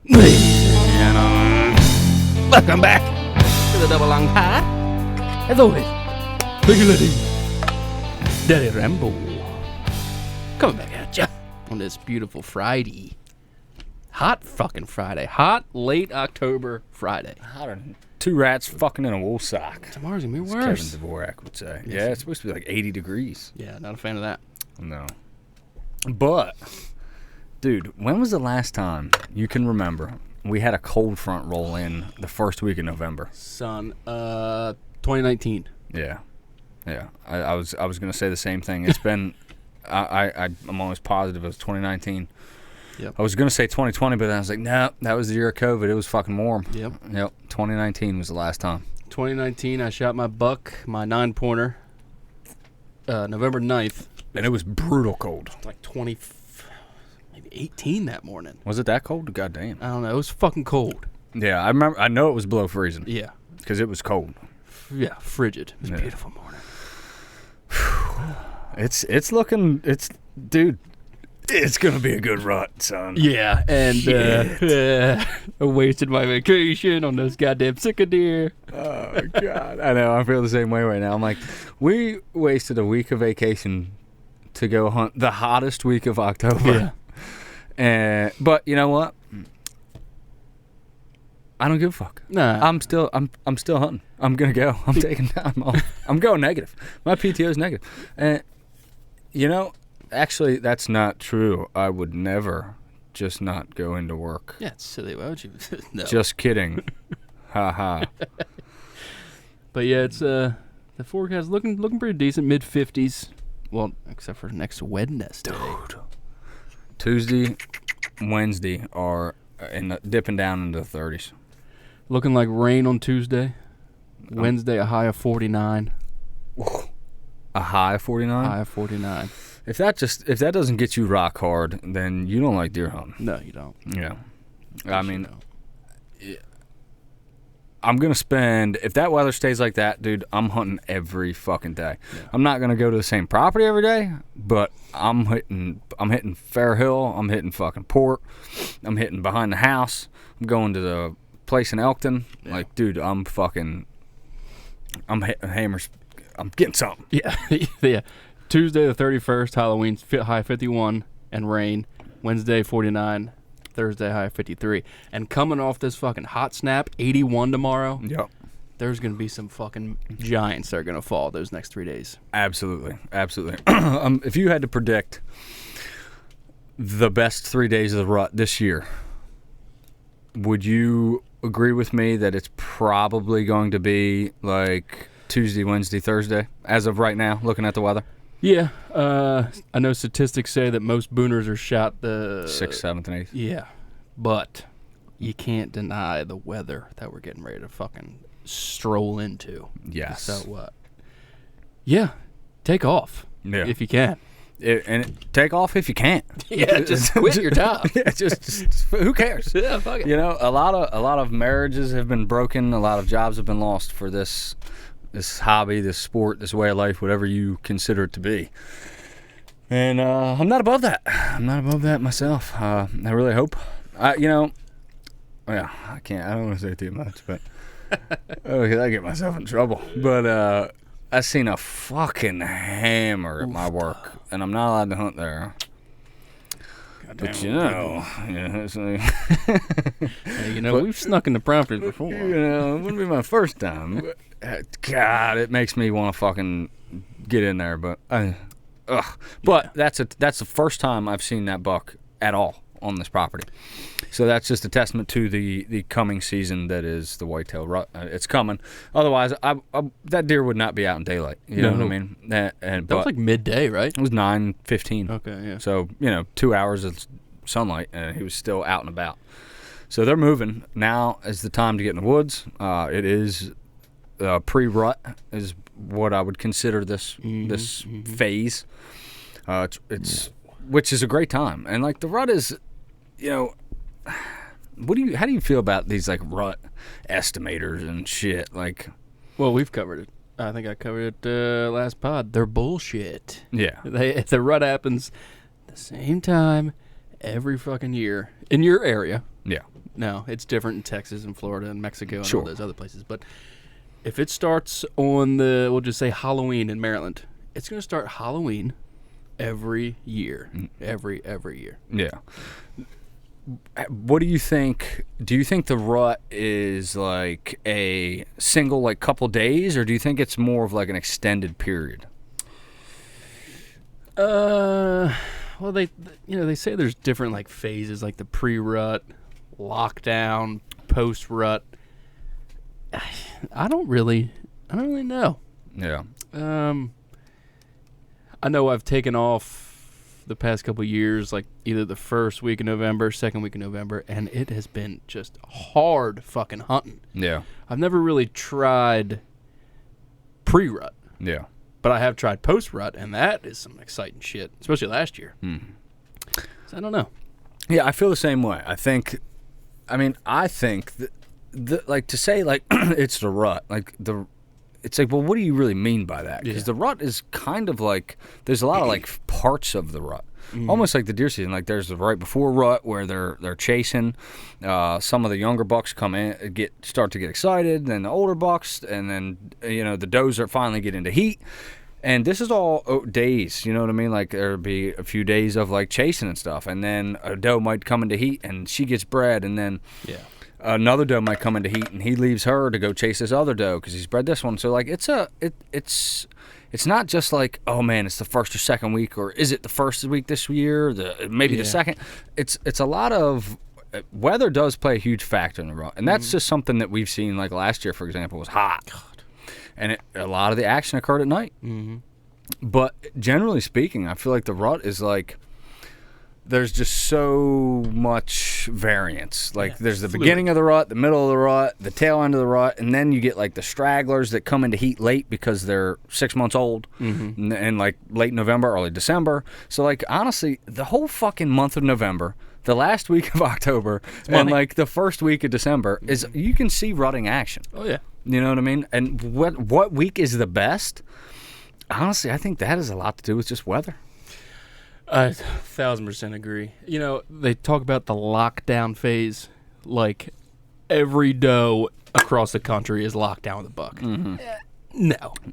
Ladies and gentlemen, welcome back to the Double Long Pod. As always, Big Lady, Daddy Rambo, coming back at ya on this beautiful Friday. Hot fucking Friday. Hot late October Friday. Hotter than two rats fucking in a wool sock. Tomorrow's gonna be As worse. Kevin Dvorak would say. Yes. Yeah, it's supposed to be like 80 degrees. Yeah, not a fan of that. No. But, dude, when was the last time you can remember we had a cold front roll in the first week of November? Son, 2019. Yeah. Yeah. I was gonna say the same thing. It's been I'm almost positive it was 2019. Yep. I was gonna say 2020, but then I was like, no, that was the year of COVID. It was fucking warm. Yep. 2019 was the last time. 2019, I shot my buck, my 9-pointer, November 9th. And it was brutal cold. Like 20, maybe 18 that morning. Was it that cold? God damn. I don't know. It was fucking cold. Yeah, I remember. I know it was below freezing. Yeah. Because it was cold. Yeah, frigid. It was a Yeah. beautiful morning. It's looking. Dude. It's gonna be a good rut, son. Yeah, and I wasted my vacation on those goddamn deer. Oh God, I know. I feel the same way right now. I'm like, we wasted a week of vacation to go hunt the hottest week of October. Yeah. But you know what? I don't give a fuck. Nah. I'm still hunting. I'm gonna go. I'm taking time off. I'm going negative. My PTO is negative. And you know, actually, that's not true. I would never just not go into work. Yeah, it's silly. Why would you? No. Just kidding. Ha ha. But yeah, it's the forecast looking pretty decent, mid-50s. Well, except for next Wednesday. Dude. Tuesday, Wednesday are dipping down into the 30s. Looking like rain on Tuesday. Wednesday, a high of 49. A high of 49? High of 49. If that doesn't get you rock hard, then you don't like deer hunting. No, you don't. Yeah. I mean, I'm going to spend, if that weather stays like that, dude, I'm hunting every fucking day. Yeah. I'm not going to go to the same property every day, but I'm hitting Fair Hill, I'm hitting fucking Port, I'm hitting behind the house, I'm going to the place in Elkton. Yeah. Like, dude, I'm hitting hammers. I'm getting something. Yeah. Yeah. Tuesday the 31st, Halloween, high 51 and rain. Wednesday 49, Thursday high 53. And coming off this fucking hot snap, 81 tomorrow. Yep. There's going to be some fucking giants that are going to fall those next 3 days. Absolutely. Absolutely. If you had to predict the best 3 days of the rut this year, would you agree with me that it's probably going to be like Tuesday, Wednesday, Thursday, as of right now, looking at the weather? Yeah. I know statistics say that most booners are shot the 6th, 7th, and 8th. Yeah. But you can't deny the weather that we're getting ready to fucking stroll into. Yes. So, yeah, take off if you can. Take off if you can't. Yeah, just quit your job. Yeah, just who cares? Yeah, fuck it. You know, a lot of marriages have been broken. A lot of jobs have been lost for this hobby, this sport, this way of life, whatever you consider it to be. And I'm not above that. I'm not above that myself. I really hope. I don't want to say too much, but because I get myself in trouble. But I seen a fucking hammer at my work, and I'm not allowed to hunt there. But it's like, Hey, we've snuck into properties before. it wouldn't be my first time. But, God, it makes me want to fucking get in there. But, but that's the first time I've seen that buck at all on this property. So that's just a testament to the coming season that is the whitetail rut. It's coming. Otherwise, that deer would not be out in daylight. You know what I mean? That was like midday, right? It was 9:15. Okay, yeah. So 2 hours of sunlight, and he was still out and about. So they're moving. Now is the time to get in the woods. It is pre-rut is what I would consider this phase. It's which is a great time, and like the rut is, how do you feel about these like rut estimators and shit? Like, well, we've covered it. I think I covered it last pod. They're bullshit. Yeah. If the rut happens the same time every fucking year in your area. Yeah. No, it's different in Texas and Florida and Mexico and Sure. all those other places. But if it starts on we'll just say Halloween in Maryland, it's going to start Halloween every year. Every year. Yeah. What do you think? Do you think the rut is like a single, like, couple days, or do you think it's more of like an extended period? Well, they say there's different like phases, like the pre-rut, lockdown, post-rut. I don't really know. Yeah. I know I've taken off the past couple of years, like either the first week of November, second week of November, and it has been just hard fucking hunting. Yeah. I've never really tried pre-rut, Yeah. but I have tried post-rut, and that is some exciting shit, especially last year. So I don't know. Yeah, I feel the same way. I think that like, to say like it's the rut, like it's like, well, what do you really mean by that? Because the rut is kind of like, there's a lot of like parts of the rut, almost like the deer season. Like there's the right before rut where they're chasing. Some of the younger bucks come in, start to get excited, then the older bucks, and then the does are finally get into heat. And this is all days, you know what I mean? Like there'll be a few days of like chasing and stuff, and then a doe might come into heat and she gets bred, and then another doe might come into heat and he leaves her to go chase this other doe because he's bred this one. So like it's not just like, oh man, it's the first or second week, or is it the first week this year, maybe the second. It's a lot of weather does play a huge factor in the rut, and that's just something that we've seen. Like last year, for example, was hot, and a lot of the action occurred at night. But generally speaking, I feel like the rut is like, there's just so much variance. Like there's the beginning of the rut, the middle of the rut, the tail end of the rut, and then you get like the stragglers that come into heat late because they're 6 months old, and like late November, early December. So like honestly, the whole fucking month of November, the last week of October, and like the first week of December is, you can see rutting action. Oh yeah. You know what I mean? And what week is the best? Honestly, I think that has a lot to do with just weather. I 1,000% agree. They talk about the lockdown phase, like every doe across the country is locked down with a buck.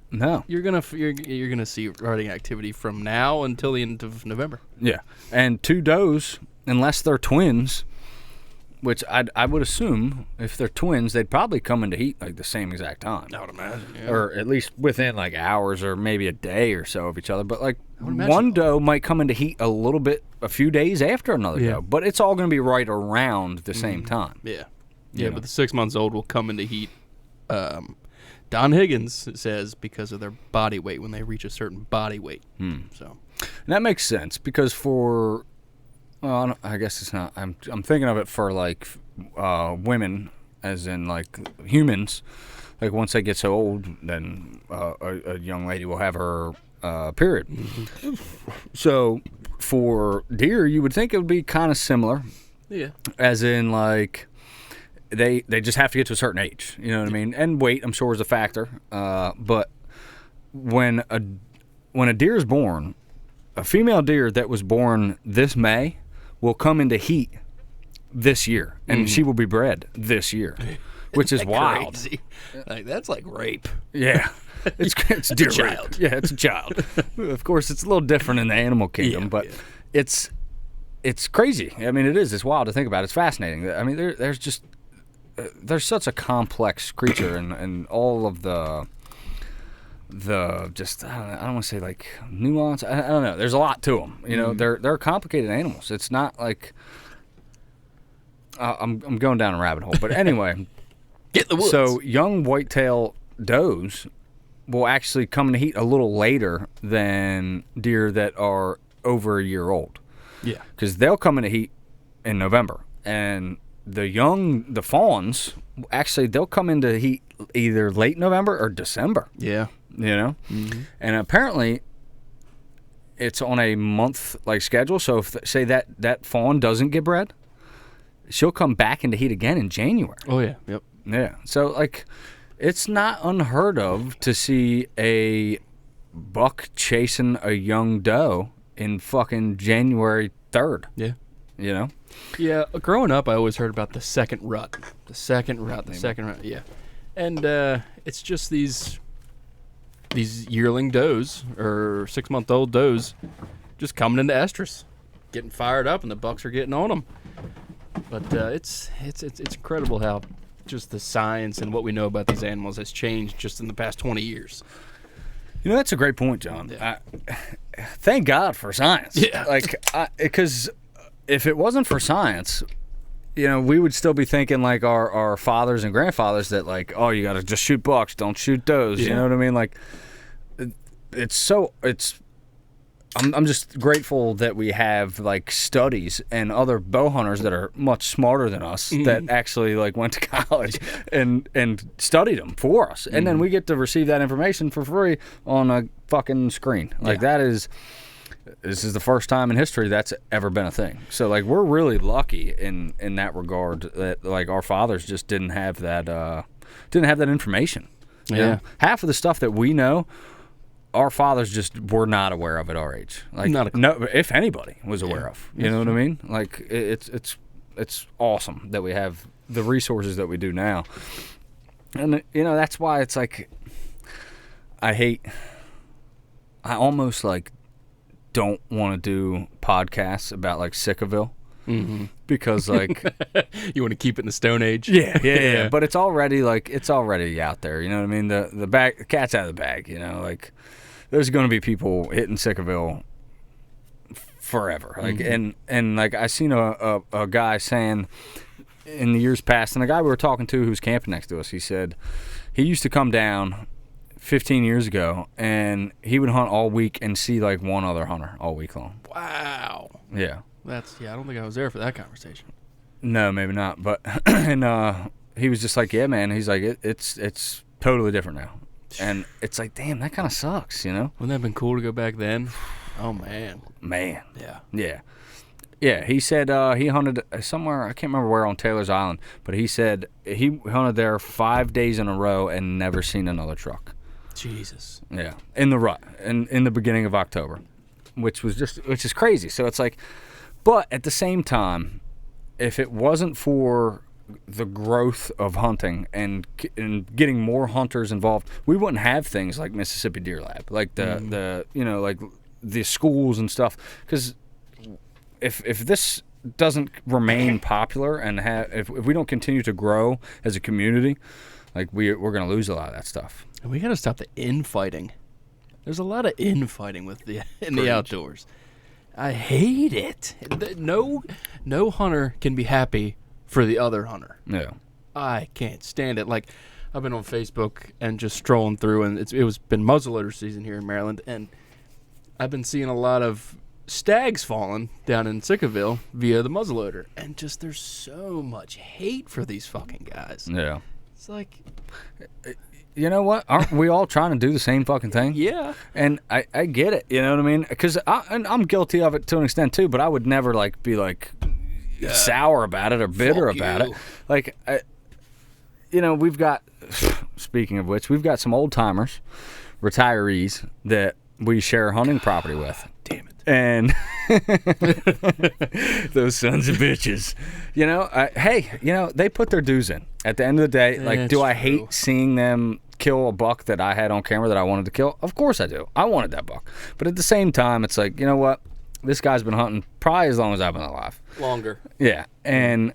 No. You're gonna see rutting activity from now until the end of November. Yeah, and two does, unless they're twins, which I would assume if they're twins, they'd probably come into heat like the same exact time. I would imagine, yeah. Or at least within like hours or maybe a day or so of each other. But like one doe might come into heat a few days after another doe. But it's all going to be right around the same time. Yeah. Yeah, but the 6 months old will come into heat. Don Higgins says because of their body weight when they reach a certain body weight. So, and that makes sense because well, I guess it's not. I'm thinking of it for like women, as in like humans. Like once they get so old, then a young lady will have her period. So for deer, you would think it would be kind of similar. Yeah. As in like they just have to get to a certain age. You know what I mean? And weight, I'm sure, is a factor. But when a deer is born, a female deer that was born this May will come into heat this year, and she will be bred this year, which is wild. Crazy. Like that's like rape. Yeah, it's deer a child. Rape. Yeah, it's a child. Of course, it's a little different in the animal kingdom, but it's crazy. I mean, it is. It's wild to think about. It's fascinating. I mean, there's such a complex creature, and all of the just I don't want to say like nuance. I don't know. There's a lot to them. You know, they're complicated animals. It's not like I'm going down a rabbit hole. But anyway, get in the woods. So young whitetail does will actually come into heat a little later than deer that are over a year old. Yeah, because they'll come into heat in November, and the fawns actually they'll come into heat either late November or December. Yeah. You know, and apparently it's on a month like schedule. So if say that fawn doesn't get bred, she'll come back into heat again in January. Oh yeah, yep, yeah. So like, it's not unheard of to see a buck chasing a young doe in fucking January 3rd. Yeah, you know? Yeah, growing up, I always heard about the second rut. The second rut, yeah. And it's just these yearling does, or 6-month-old does, just coming into estrus, getting fired up, and the bucks are getting on them. But it's incredible how just the science and what we know about these animals has changed just in the past 20 years. You know, that's a great point, John. Yeah. Thank God for science. Yeah. Like, because if it wasn't for science, you know, we would still be thinking like our fathers and grandfathers that like, oh, you got to just shoot bucks, don't shoot does. Yeah. You know what I mean? Like, I'm just grateful that we have like studies and other bow hunters that are much smarter than us that actually like went to college and studied them for us, and then we get to receive that information for free on a fucking screen. Like this is the first time in history that's ever been a thing. So like we're really lucky in that regard that like our fathers just didn't have that information. You know? Half of the stuff that we know, our fathers just were not aware of at our age. Like no, if anybody was aware of. You know what I mean? Like it's awesome that we have the resources that we do now. And you know, that's why it's like I almost like don't want to do podcasts about like Sickaville. Because like you want to keep it in the Stone Age. Yeah. But it's already out there. You know what I mean? The cat's out of the bag. You know, like there's going to be people hitting Sickaville forever. Like and like I seen a guy saying in the years past, and the guy we were talking to who's camping next to us, he said he used to come down 15 years ago and he would hunt all week and see like one other hunter all week long. Wow. Yeah. I don't think I was there for that conversation. No, maybe not. But and he was just like, yeah, man. He's like, it's totally different now, and it's like, damn, that kind of sucks, you know? Wouldn't that have been cool to go back then? Oh man. Yeah. He said he hunted somewhere, I can't remember where on Taylor's Island, but he said he hunted there 5 days in a row and never seen another truck. Jesus. Yeah, in the rut, in the beginning of October, which is crazy. So it's like. But at the same time, if it wasn't for the growth of hunting and getting more hunters involved, we wouldn't have things like Mississippi Deer Lab, like the you know, like the schools and stuff. Because if this doesn't remain popular and if we don't continue to grow as a community, like we're going to lose a lot of that stuff. And we got to stop the infighting. There's a lot of infighting in the outdoors. I hate it. No hunter can be happy for the other hunter. Yeah. I can't stand it. Like, I've been on Facebook and just strolling through, and it was been muzzleloader season here in Maryland, and I've been seeing a lot of stags falling down in Sickaville via the muzzleloader, and just there's so much hate for these fucking guys. Yeah. It's like, you know what? Aren't we all trying to do the same fucking thing? Yeah. And I get it. You know what I mean? Because I'm guilty of it to an extent too. But I would never like be like sour about it or bitter about it. Like, you know, we've got. Speaking of which, we've got some old timers, retirees that we share hunting property with. Damn it. And those sons of bitches. You know, hey, you know, they put their dues in. At the end of the day, like, do I hate seeing them kill a buck that I had on camera that I wanted to kill? Of course I do. I wanted that buck. But at the same time, it's like, you know what? This guy's been hunting probably as long as I've been alive. Longer. Yeah. And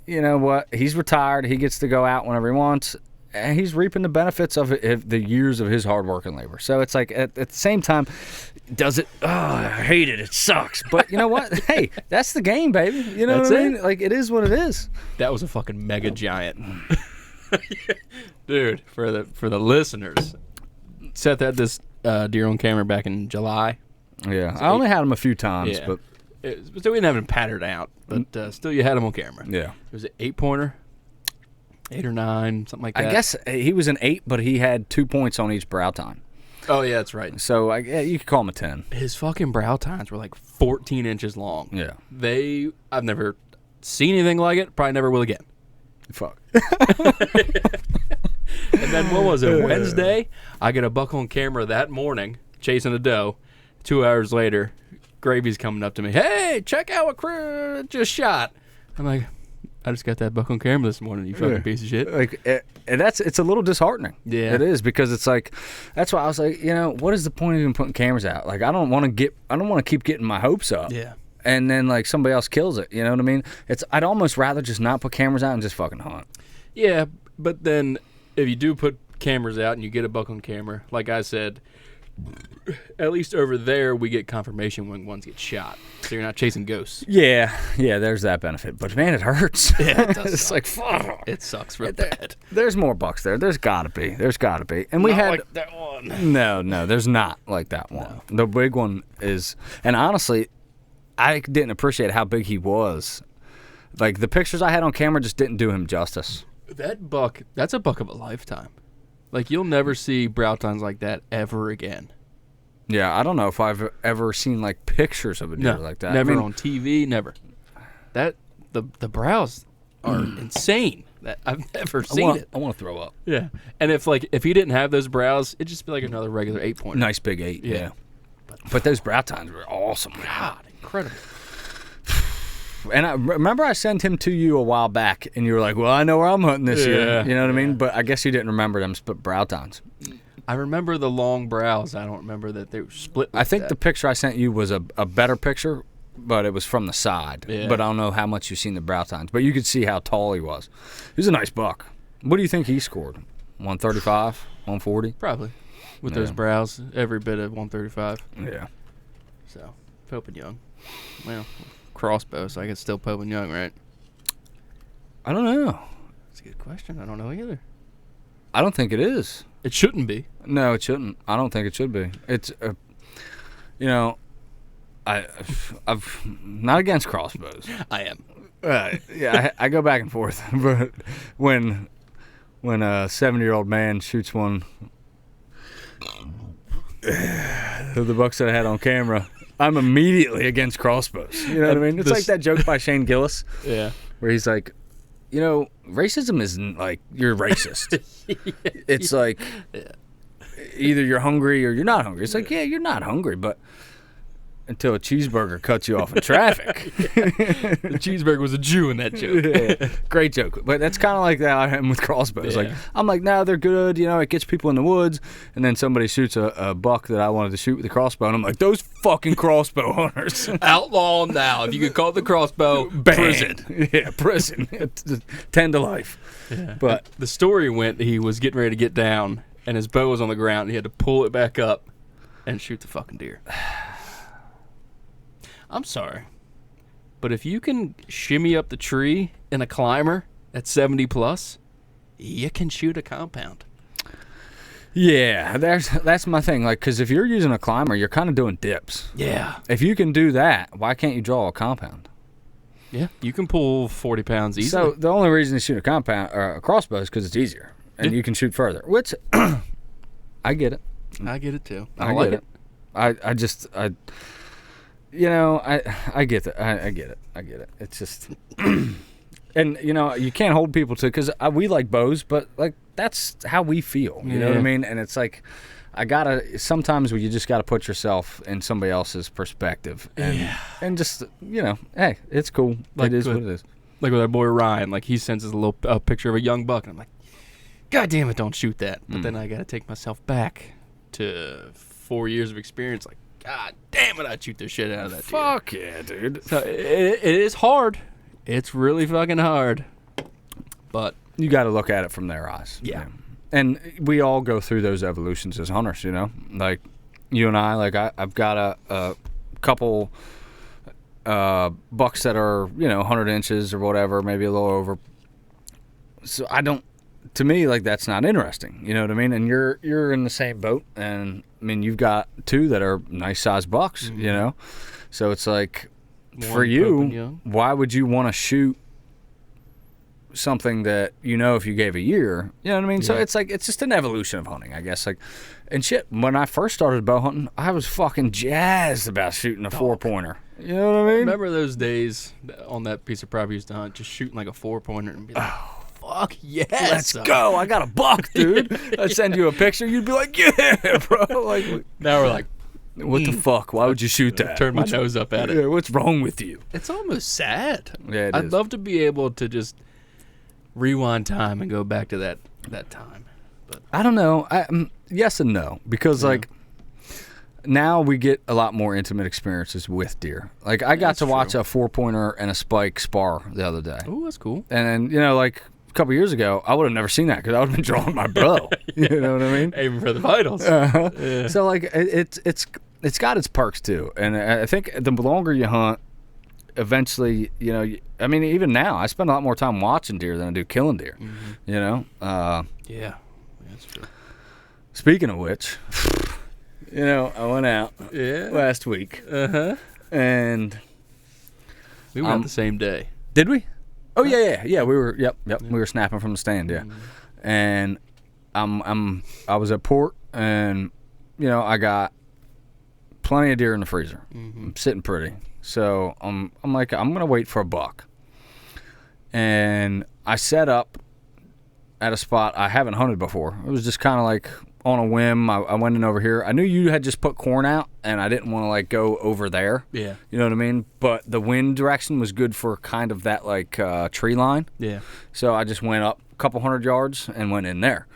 you know what? He's retired. He gets to go out whenever he wants. And he's reaping the benefits of the years of his hard work and labor. So it's like, at the same time, does it? Oh, I hate it. It sucks. But you know what? Hey, that's the game, baby. You know what I mean? Like, it is what it is. That was a fucking mega giant. Dude, for the listeners, Seth had this deer on camera back in July. Yeah. I only had him a few times, but still we didn't have him patterned out, but still you had him on camera. Yeah. It was an 8-pointer. 8 or 9, something like that. I guess he was an 8, but he had 2 points on each brow tine. Oh, yeah, that's right. So you could call him a 10. His fucking brow tines were like 14 inches long. Yeah. I've never seen anything like it. Probably never will again. Fuck. And then what was it? Wednesday, I get a buck on camera that morning chasing a doe. 2 hours later, Gravy's coming up to me. Hey, check out what crew just shot. I'm like, I just got that buck on camera this morning. You fucking piece of shit. Like, and it's a little disheartening. Yeah, it is, because it's like, that's why I was like, what is the point of even putting cameras out? Like, I don't want to keep getting my hopes up. Yeah. And then like somebody else kills it. You know what I mean? I'd almost rather just not put cameras out and just fucking hunt. Yeah, but then if you do put cameras out and you get a buck on camera, like I said, at least over there we get confirmation when ones get shot, so you're not chasing ghosts. Yeah, there's that benefit, but man, it hurts. Yeah, it does. It's like, fuck. It sucks real bad. There's more bucks there. There's gotta be, and we Not had like that one. No, there's not like that one. No. The big one is, and honestly, I didn't appreciate how big he was. Like, the pictures I had on camera just didn't do him justice. That buck, that's a buck of a lifetime. Like, you'll never see brow tines like that ever again. Yeah, I don't know if I've ever seen like pictures of a deer like that. Never on TV, never. That the brows are insane. That I've never seen it. I want to throw up. Yeah, and if he didn't have those brows, it'd just be like another regular 8-pointer. Nice big 8. Yeah. But those brow tines were awesome. God, incredible. And I remember I sent him to you a while back, and you were like, well, I know where I'm hunting this year. You know what I mean? But I guess you didn't remember them split brow tines. I remember the long brows. I don't remember that they were split. I think the picture I sent you was a better picture, but it was from the side. Yeah. But I don't know how much you've seen the brow tines. But you could see how tall he was. He was a nice buck. What do you think he scored? 135? 140? Probably. With those brows, every bit of 135. Yeah. So, Pope and Young. Well, crossbow, so I guess still Pope and Young, right? I don't know. That's a good question. I don't know either. I don't think it is. It shouldn't be. No, it shouldn't. I don't think it should be. It's, I've not against crossbows. I am. Yeah, I go back and forth. But when a 70-year-old man shoots one of the bucks that I had on camera, I'm immediately against crossbows. You know what I mean? It's like that joke by Shane Gillis. Yeah. Where he's like, racism isn't like you're racist. It's like either you're hungry or you're not hungry. It's like, yeah, you're not hungry, but until a cheeseburger cuts you off in traffic. The cheeseburger was a Jew in that joke. Yeah. Great joke. But that's kind of like that I am with crossbows. Yeah. Like, I'm like, no, they're good. It gets people in the woods. And then somebody shoots a buck that I wanted to shoot with a crossbow. And I'm like, those fucking crossbow hunters. Outlaw now. If you could call it the crossbow, prison. Yeah, prison. 10 to life. Yeah. But the story went, he was getting ready to get down, and his bow was on the ground, and he had to pull it back up and shoot the fucking deer. I'm sorry, but if you can shimmy up the tree in a climber at 70 plus, you can shoot a compound. yeah, that's my thing. Like, because if you're using a climber, you're kind of doing dips. Yeah. If you can do that, why can't you draw a compound? Yeah, you can pull 40 pounds easily. So the only reason to shoot a compound or a crossbow is because it's easier and you can shoot further. Which I get it. I get it too. I like get it. I get it. I get it. It's just, and you can't hold people to, because we like bows, but like that's how we feel. You know what I mean? And it's like, sometimes you just gotta put yourself in somebody else's perspective, and just hey, it's cool. Like it is what it is. Like with our boy Ryan, like he sends us a picture of a young buck, and I'm like, God damn it, don't shoot that. But then I gotta take myself back to 4 years of experience, like, God damn it, I'd shoot the shit out of that deer. Fuck yeah, dude. So it is hard. It's really fucking hard. But you got to look at it from their eyes. Yeah. And we all go through those evolutions as hunters, Like, you and I, like, I've got a couple bucks that are, 100 inches or whatever, maybe a little over. So to me, like, that's not interesting. You know what I mean? And you're in the same boat, and I mean, you've got two that are nice sized bucks, So it's like, for you, why would you want to shoot something that if you gave a year, you know what I mean? Yeah. So it's like, it's just an evolution of hunting, I guess. Like, and shit, when I first started bow hunting, I was fucking jazzed about shooting a 4-pointer. You know what I mean? Remember those days on that piece of property you used to hunt, just shooting like a 4-pointer and be like, fuck yes, let's go! I got a buck, dude. I'd send you a picture, you'd be like, yeah, bro. Like, now we're like, What the fuck? Why would you shoot that? Turn my nose up at it. Yeah, what's wrong with you? It's almost sad. Yeah, it I'd is. love to be able to just rewind time and go back to that time. But I don't know. Yes and no, because like now we get a lot more intimate experiences with deer. Like I got that's to watch true. a 4-pointer and a spike spar the other day, ooh, that's cool. and then like a couple years ago, I would have never seen that because I would have been drawing my bow. You know what I mean? Aiming for the vitals. Yeah. So like it's got its perks too, and I think the longer you hunt, eventually, I mean, even now, I spend a lot more time watching deer than I do killing deer. You know. Yeah, that's true. Speaking of which, I went out last week, and We went the same day. did we? Oh yeah. We were we were snapping from the stand, and I was at port, and I got plenty of deer in the freezer. I'm sitting pretty, so I'm like I'm gonna wait for a buck, and I set up at a spot I haven't hunted before. It was just kind of like on a whim. I went in over here. I knew you had just put corn out, and I didn't want to like go over there. Yeah. You know what I mean? But the wind direction was good for kind of that like tree line. Yeah. So I just went up a couple 100 yards and went in there.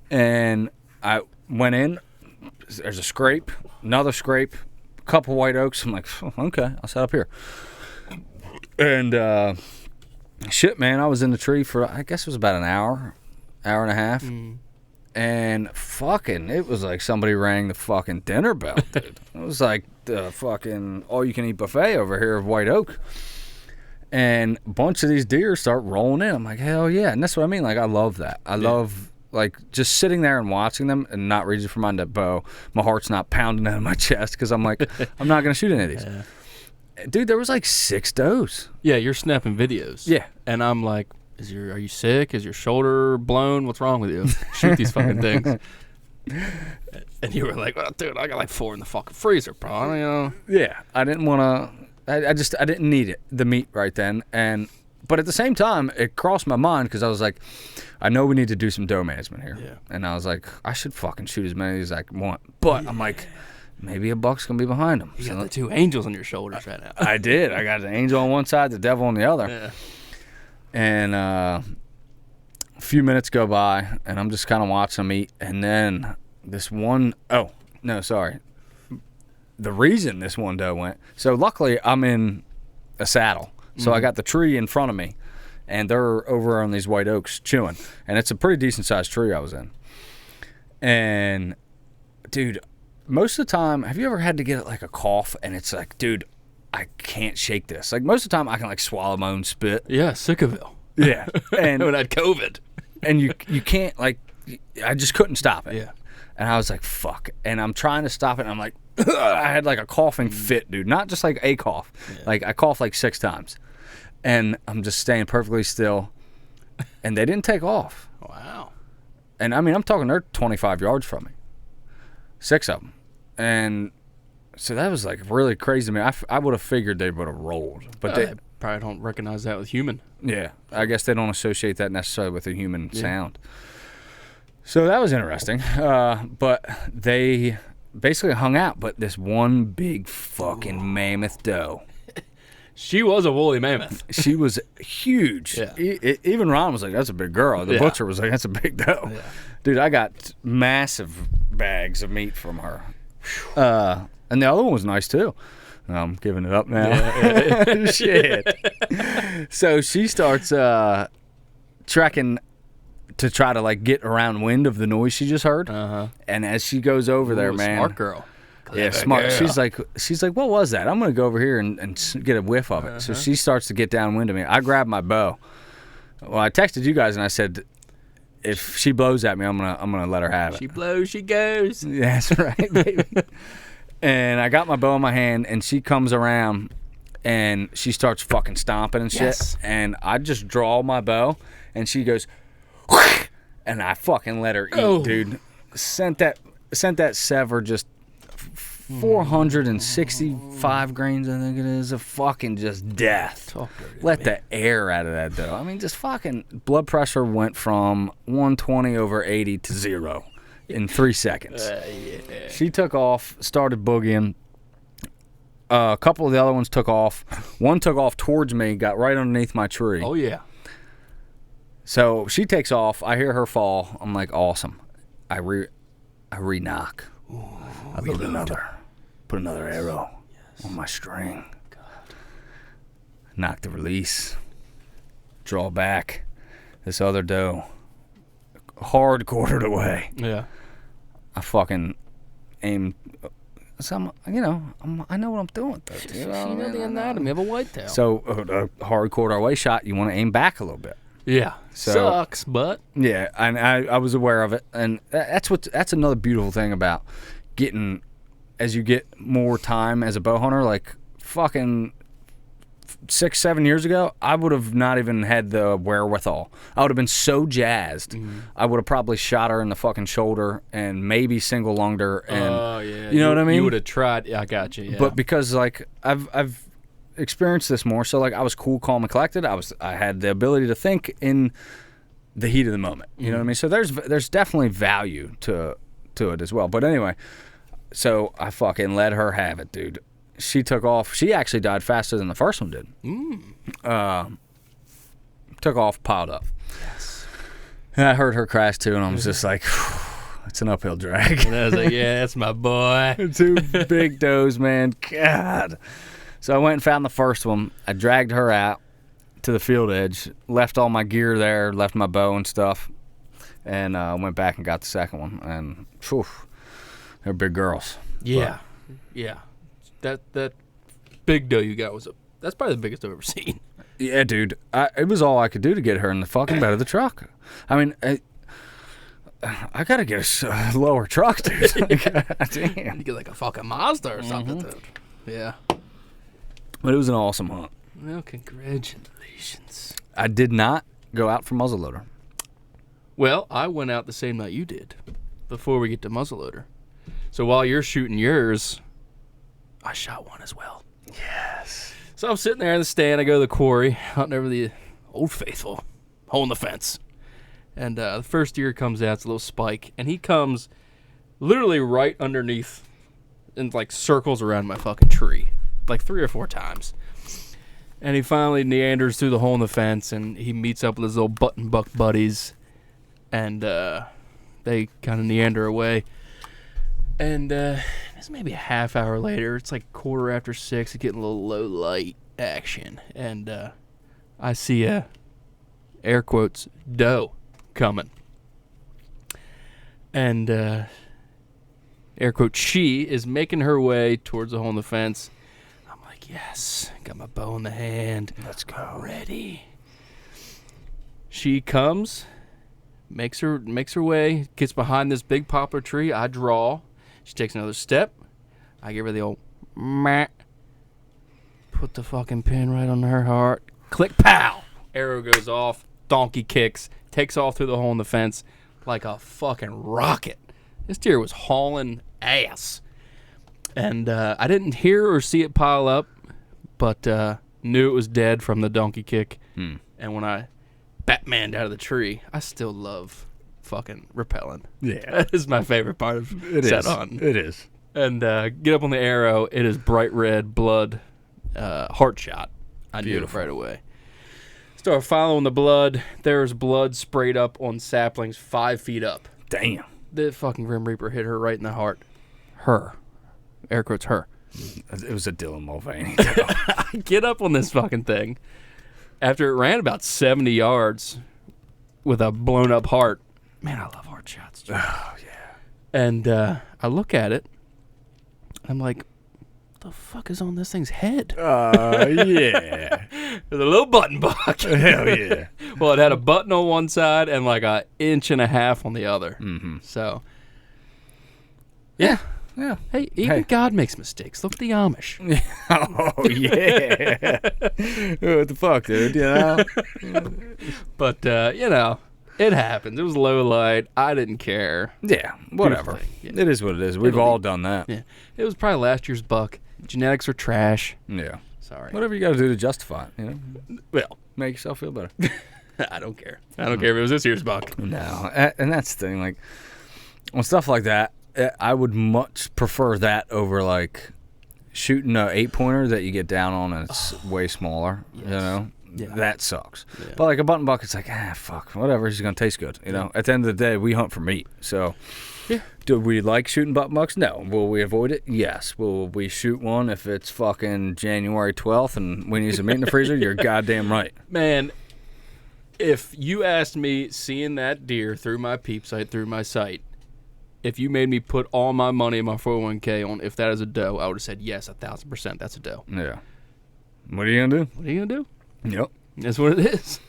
And I went in. There's a scrape, another scrape, a couple white oaks. I'm like, okay, I'll set up here. And shit, man, I was in the tree for, I guess it was about an hour and a half. And fucking, it was like somebody rang the fucking dinner bell, dude. It was like the fucking all-you-can-eat buffet over here of white oak. And a bunch of these deer start rolling in. I'm like, hell yeah. And that's what I mean. Like, I love that. I love, like, just sitting there and watching them and not reaching for my bow. My heart's not pounding out of my chest because I'm like, I'm not going to shoot any of these. Dude, there was like 6 does. Yeah, you're snapping videos. Yeah. And I'm like, are you sick? Is your shoulder blown? What's wrong with you? Shoot these fucking things. And you were like, well, dude, I got like 4 in the fucking freezer, bro. Yeah, I didn't want to. I didn't need it, the meat right then. But at the same time, it crossed my mind because I was like, I know we need to do some doe management here. Yeah. And I was like, I should fucking shoot as many as I want. But I'm like, maybe a buck's going to be behind him. You got the 2 angels on your shoulders right now. I did. I got the angel on one side, the devil on the other. Yeah. And a few minutes go by, and I'm just kind of watching them eat. And then this one, the reason this one doe went, so luckily I'm in a saddle. So I got the tree in front of me, and they're over on these white oaks chewing. And it's a pretty decent-sized tree I was in. And, dude, most of the time, have you ever had to get like a cough, and it's like, dude, I can't shake this. Like, most of the time, I can, like, swallow my own spit. Yeah, Sickaville. Yeah. And when I had COVID. And you can't, like, I just couldn't stop it. Yeah. And I was like, fuck. And I'm trying to stop it, and I'm like, I had, like, a coughing fit, dude. Not just, like, a cough. Yeah. Like, I coughed, like, 6 times. And I'm just staying perfectly still. And they didn't take off. Wow. And, I mean, I'm talking, they're 25 yards from me. 6 of them. And so that was like really crazy to me. I would have figured they would have rolled, but they probably don't recognize that with human. Yeah, I guess they don't associate that necessarily with a human sound. So that was interesting. But they basically hung out. But this one big fucking mammoth doe. She was a woolly mammoth. She was huge. Yeah. Even Ron was like, "That's a big girl." The butcher was like, "That's a big doe." Yeah. Dude, I got massive bags of meat from her. And the other one was nice too. I'm giving it up now. Yeah. Shit. So she starts trekking to try to like get around wind of the noise she just heard. And as she goes over there, man, smart girl. Yeah, smart. Girl. She's like, what was that? I'm gonna go over here and get a whiff of it. So she starts to get downwind of me. I grab my bow. Well, I texted you guys and I said, if she blows at me, I'm gonna let her have it. She blows, she goes. That's right, baby. And I got my bow in my hand, and she comes around, and she starts fucking stomping and shit. Yes. And I just draw my bow, and she goes, and I fucking let her eat, dude. Sent that sever just 465 grains, I think it is, of fucking just death. Let the air out of that, though. I mean, just fucking blood pressure went from 120/80 to 0. in 3 seconds. Yeah. She took off, started boogieing. A couple of the other ones took off. One took off towards me, got right underneath my tree. Oh, yeah. So she takes off. I hear her fall. I'm like, awesome. I re-knock. I put another arrow on my string. God. Knock the release. Draw back. This other doe, hard quartered away. Yeah. I fucking aim. So I know what I'm doing. You know the anatomy of a whitetail. So a hard quarter away shot, you want to aim back a little bit. Yeah. Sucks, but yeah, and I was aware of it, and that's another beautiful thing about getting, as you get more time as a bow hunter, like fucking 6-7 years ago, I would have not even had the wherewithal. I would have been so jazzed. Mm-hmm. I would have probably shot her in the fucking shoulder and maybe single lunged her. And yeah, you know what I mean? You would have tried. Yeah, I got you. Yeah. But because like I've experienced this more, so like I was cool, calm, and collected. I had the ability to think in the heat of the moment. You know what I mean? So there's definitely value to it as well. But anyway, so I fucking let her have it, dude. She took off. She actually died faster than the first one did. Took off, piled up. Yes. And I heard her crash too, and I was just like, it's an uphill drag. And I was like, yeah, that's my boy. 2 big does, man. God. So I went and found the first one. I dragged her out to the field edge, left all my gear there, left my bow and stuff, and went back and got the second one. And whew, they're big girls. Yeah. But, yeah. That big doe you got that's probably the biggest I've ever seen. Yeah, dude. It was all I could do to get her in the fucking bed of the truck. I mean, I gotta get a lower truck, dude. Damn. You get like a fucking Mazda or something, dude. Yeah. But it was an awesome hunt. Well, congratulations. I did not go out for muzzleloader. Well, I went out the same night you did, before we get to muzzleloader. So while you're shooting yours, I shot one as well. Yes. So I'm sitting there in the stand. I go to the quarry, hunting over the Old Faithful, hole in the fence. And the first deer comes out. It's a little spike. And he comes literally right underneath and, like, circles around my fucking tree. Like 3 or 4 times. And he finally meanders through the hole in the fence. And he meets up with his little button buck buddies. And they kind of meander away. And it's maybe a half hour later. It's like 6:15. It's getting a little low light action. And I see a, air quotes, doe coming. And air quotes, she is making her way towards the hole in the fence. I'm like, yes, got my bow in the hand. Let's go. Ready. She comes, makes her way, gets behind this big poplar tree. I draw. She takes another step. I give her the old meh. Put the fucking pin right on her heart. Click, pow. Arrow goes off. Donkey kicks. Takes off through the hole in the fence like a fucking rocket. This deer was hauling ass. And I didn't hear or see it pile up, but knew it was dead from the donkey kick. And when I Batmaned out of the tree, I still love fucking rappelling. Yeah. That is my favorite part of set on. It is. And get up on the arrow. It is bright red blood, heart shot. I knew it right away. Start following the blood. There's blood sprayed up on saplings 5 feet up. Damn. The fucking Grim Reaper hit her right in the heart. Her. Air quotes, her. It was a Dylan Mulvaney. I get up on this fucking thing. After it ran about 70 yards with a blown up heart. Man, I love heart shots. Oh, yeah. And I look at it. I'm like, what the fuck is on this thing's head? Yeah. There's a little button buck. Hell yeah. Well, it had a button on one side and like an inch and a half on the other. Mm-hmm. So, yeah. Yeah. Hey, even God makes mistakes. Look at the Amish. Oh, yeah. What the fuck, dude? You know? But, you know, it happens. It was low light. I didn't care. Yeah, whatever. Yeah. It is what it is. We've all done that. Yeah. It was probably last year's buck. Genetics are trash. Yeah. Sorry. Whatever you got to do to justify it, you know? Well, make yourself feel better. I don't care. I don't care if it was this year's buck. No. And that's the thing. Like, Well, stuff like that, I would much prefer that over like shooting a 8-pointer that you get down on and it's way smaller. Yes. You know, Yeah. that sucks. Yeah. But like a button buck, it's like fuck, whatever. It's gonna taste good. You know, at the end of the day, we hunt for meat. So, do we like shooting button bucks? No. Will we avoid it? Yes. Will we shoot one if it's fucking January 12th and we need some meat in the freezer? You're goddamn right. Man, if you asked me seeing that deer through my peep sight, through my sight, if you made me put all my money in my 401k on if that is a doe, I would have said yes, 1,000%. That's a doe. Yeah. What are you gonna do? What are you gonna do? Yep. That's what it is.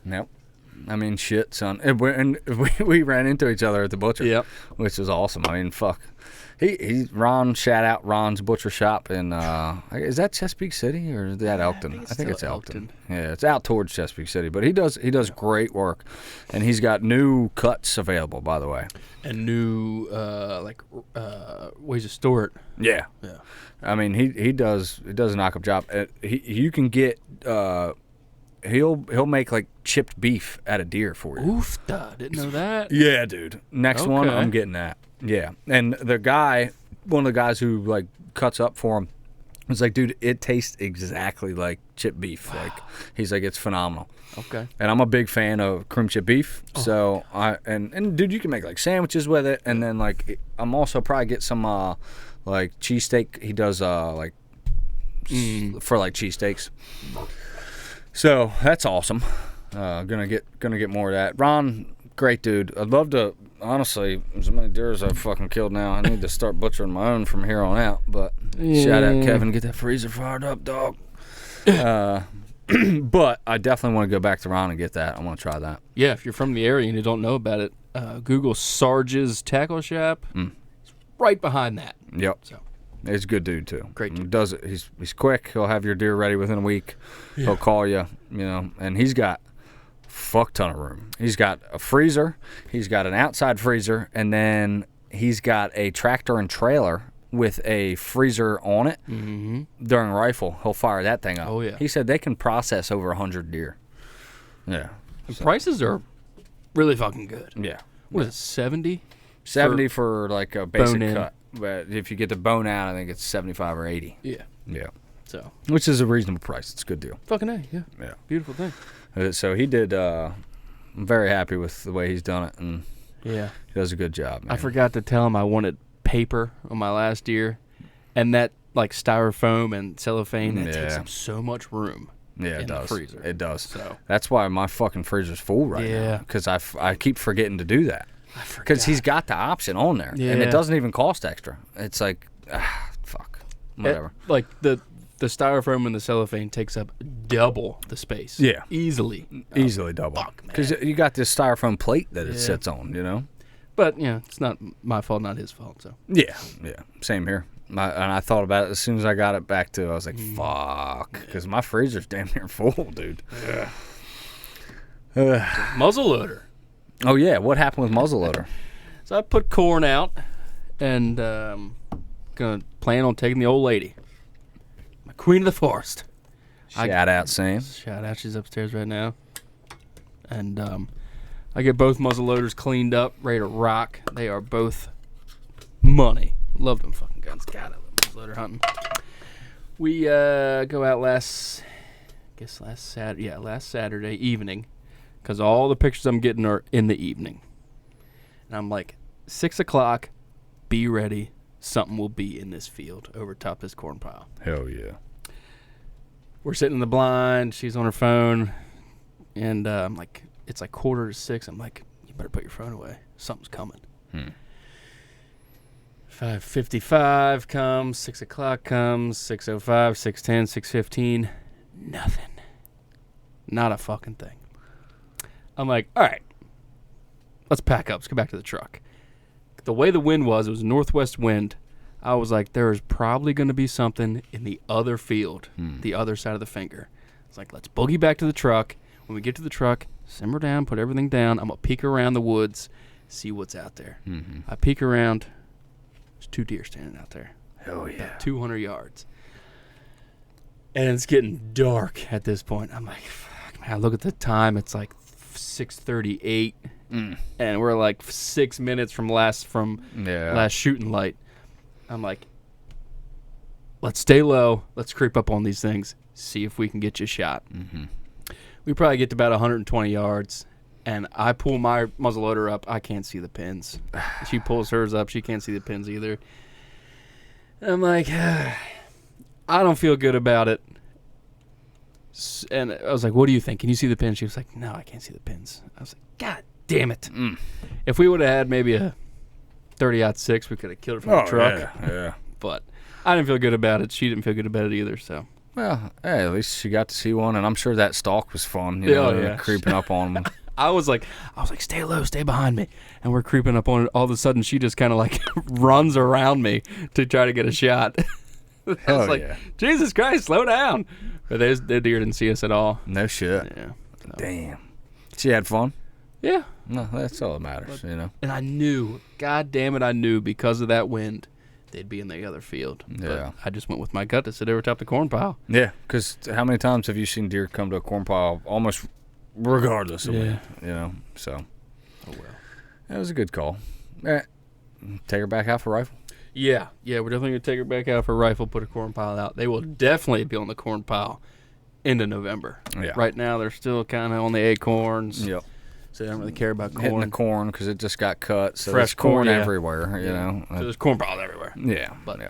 Yep. I mean, shit, son. And we ran into each other at the butcher. Yep. Which was awesome. I mean, fuck. Ron, shout out Ron's Butcher Shop in, is that Chesapeake City or is that Elkton? I think it's Elkton. Yeah, it's out towards Chesapeake City. But he does great work. And he's got new cuts available, by the way. And new, ways to store it. Yeah. Yeah. I mean, he does a knock-up job. You can get, he'll make like chipped beef out of deer for you. Oofta. Didn't know that. Yeah, dude. Next one, I'm getting that. Yeah. And the guy, one of the guys who like cuts up for him, was like, dude, it tastes exactly like chipped beef. Wow. Like, he's like, it's phenomenal. Okay. And I'm a big fan of cream chip beef. Oh. So and dude, you can make like sandwiches with it. And then like, I'm also probably get some like cheesesteak. He does for like cheesesteaks. So that's awesome. Gonna get more of that. Ron, great dude. I'd love to. Honestly, as many deer as I've fucking killed now, I need to start butchering my own from here on out. But shout out Kevin, get that freezer fired up, dog. But I definitely want to go back to Ron and get that. I want to try that. Yeah, if you're from the area and you don't know about it, Google Sarge's Tackle Shop. It's right behind that. Yep. So he's a good dude too. Great dude. He does it. He's quick. He'll have your deer ready within a week. Yeah. He'll call you. You know, and he's got fuck ton of room. He's got a freezer, he's got an outside freezer, and then he's got a tractor and trailer with a freezer on it. Mm-hmm. During rifle, he'll fire that thing up. Oh yeah. He said they can process over 100 deer. Yeah. And prices are really fucking good. Yeah. What is it, 70? 70 for like a basic bone cut. But if you get the bone out, I think it's 75 or 80. Yeah. Yeah. So. Which is a reasonable price. It's a good deal. Fucking A, yeah. Yeah. Beautiful thing. So he did. I'm very happy with the way he's done it, and yeah, he does a good job. Man. I forgot to tell him I wanted paper on my last deer, and that like styrofoam and cellophane that takes up so much room. Yeah, in it does. The freezer. It does. So that's why my fucking freezer's full right now. Because I keep forgetting to do that. Because he's got the option on there, and it doesn't even cost extra. It's like, fuck, whatever. The styrofoam and the cellophane takes up double the space. Yeah. Easily double. Because you got this styrofoam plate that it sits on, you know? But, yeah, it's not my fault, not his fault. So Yeah. Same here. And I thought about it as soon as I got it back to, I was like, fuck. Because my freezer's damn near full, dude. Yeah. Muzzleloader. Oh, yeah. What happened with muzzleloader? So I put corn out and going to plan on taking the old lady. Queen of the Forest. Shout out, Sam. Shout out. She's upstairs right now. And I get both muzzle loaders cleaned up, ready to rock. They are both money. Love them fucking guns. God, I love muzzle loader hunting. We go out last Saturday evening, because all the pictures I'm getting are in the evening. And I'm like, 6 o'clock, be ready. Something will be in this field over top this corn pile. Hell yeah. We're sitting in the blind. She's on her phone. And I'm like, it's like 5:45. I'm like, you better put your phone away. Something's coming. 5:55 comes. 6 o'clock comes. 6:05, 6:10, 6:15. Nothing. Not a fucking thing. I'm like, all right. Let's pack up. Let's go back to the truck. The way the wind was, it was a northwest wind. I was like, there is probably going to be something in the other field, the other side of the finger. It's like, let's boogie back to the truck. When we get to the truck, simmer down, put everything down. I'm going to peek around the woods, see what's out there. Mm-hmm. I peek around. There's 2 deer standing out there. Hell yeah. About 200 yards. And it's getting dark at this point. I'm like, fuck, man. I look at the time. It's like 6:38. and we're like 6 minutes from last shooting light. I'm like, let's stay low. Let's creep up on these things. See if we can get you a shot. Mm-hmm. We probably get to about 120 yards, and I pull my muzzleloader up. I can't see the pins. She pulls hers up. She can't see the pins either. And I'm like, I don't feel good about it. And I was like, what do you think? Can you see the pins? She was like, no, I can't see the pins. I was like, God damn it. If we would have had maybe a 30-06, we could have killed her from the truck. Yeah. But I didn't feel good about it. She didn't feel good about it either, so. Well, hey, at least she got to see one, and I'm sure that stalk was fun, creeping up on them. I was like, stay low, stay behind me. And we're creeping up on it. All of a sudden, she just kind of like runs around me to try to get a shot. I was like, Jesus Christ, slow down. But the deer didn't see us at all. No shit. Yeah. So. Damn. She had fun? Yeah. No, that's all that matters, And I knew, God damn it, I knew because of that wind, they'd be in the other field. Yeah. But I just went with my gut to sit over top the corn pile. Yeah, because how many times have you seen deer come to a corn pile almost regardless of wind, so. Oh, well. That was a good call. Take her back out for rifle? Yeah, we're definitely going to take her back out for a rifle, put a corn pile out. They will definitely be on the corn pile into November. Yeah. Right now, they're still kind of on the acorns. Yep. So they don't really care about corn. Hitting the corn because it just got cut. So Fresh there's corn corn, everywhere, you know. So there's corn piles everywhere. Yeah. But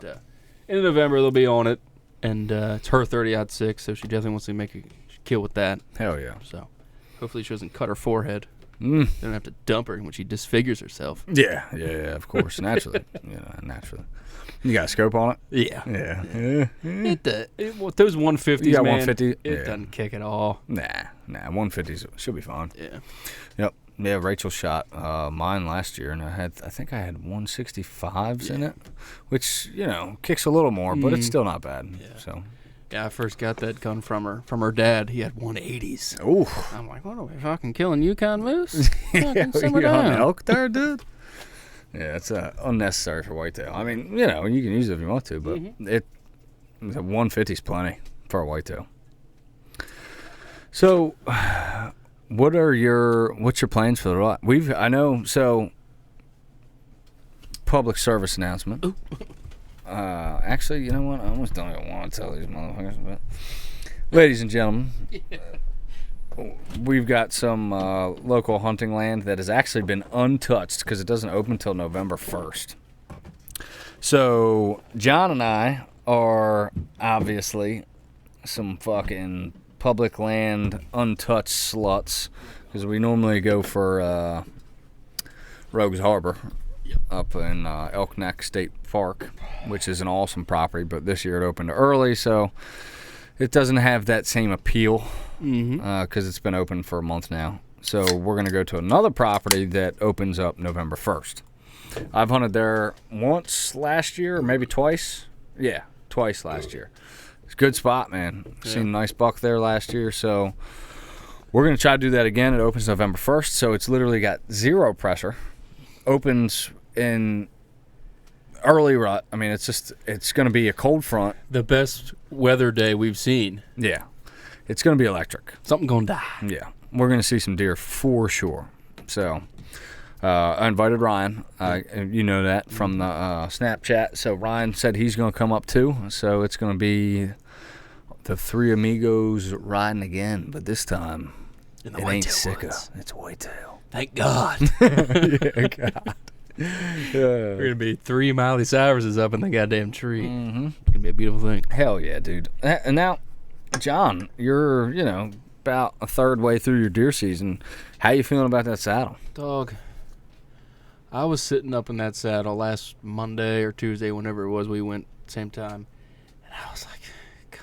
in November, they'll be on it. And it's her 30-06, so she definitely wants to make a kill with that. Hell yeah. So hopefully she doesn't cut her forehead. They don't have to dump her when she disfigures herself. Yeah, of course. Naturally. You got a scope on it? Yeah. Yeah. Those 150s, You got man, 150? it doesn't kick at all. Nah, 150s should be fine. Yeah. Yep. Yeah, Rachel shot mine last year, and I think I had 165s in it, which, kicks a little more, but it's still not bad. Yeah. So. Yeah, I first got that gun from her dad. He had 180s. Ooh. I'm like, what are we fucking killing Yukon moose? Fucking simmer You on down. elk there, dude? Yeah, it's unnecessary for whitetail. I mean, you can use it if you want to, but the 150's plenty for a whitetail. So, what's your plans for the rut? Public service announcement. Ooh. Actually, you know what? I almost don't even want to tell these motherfuckers, but ladies and gentlemen, we've got some local hunting land that has actually been untouched because it doesn't open until November 1st. So John and I are obviously some fucking public land untouched sluts because we normally go for Rogues Harbor up in Elk Neck State Park, which is an awesome property, but this year it opened early, so it doesn't have that same appeal because it's been open for a month now. So we're going to go to another property that opens up November 1st. I've hunted there once last year, or maybe twice. Yeah, twice last year. It's a good spot, man. Seen a nice buck there last year, so we're going to try to do that again. It opens November 1st, so it's literally got zero pressure. Opens in early rut. I mean, it's going to be a cold front. The best weather day we've seen. Yeah. It's going to be electric. Something going to die. Yeah. We're going to see some deer for sure. So, I invited Ryan. You know that from the Snapchat. So, Ryan said he's going to come up too. So, it's going to be the three amigos riding again. But this time, it ain't sicka. It's whitetail. Thank God. Yeah, God. We're going to be 3 Miley Cyruses up in the goddamn tree. Mm-hmm. It's going to be a beautiful thing. Hell yeah, dude. And now, John, you're, about a third way through your deer season. How you feeling about that saddle? Dog, I was sitting up in that saddle last Monday or Tuesday, whenever it was we went same time, and I was like, God,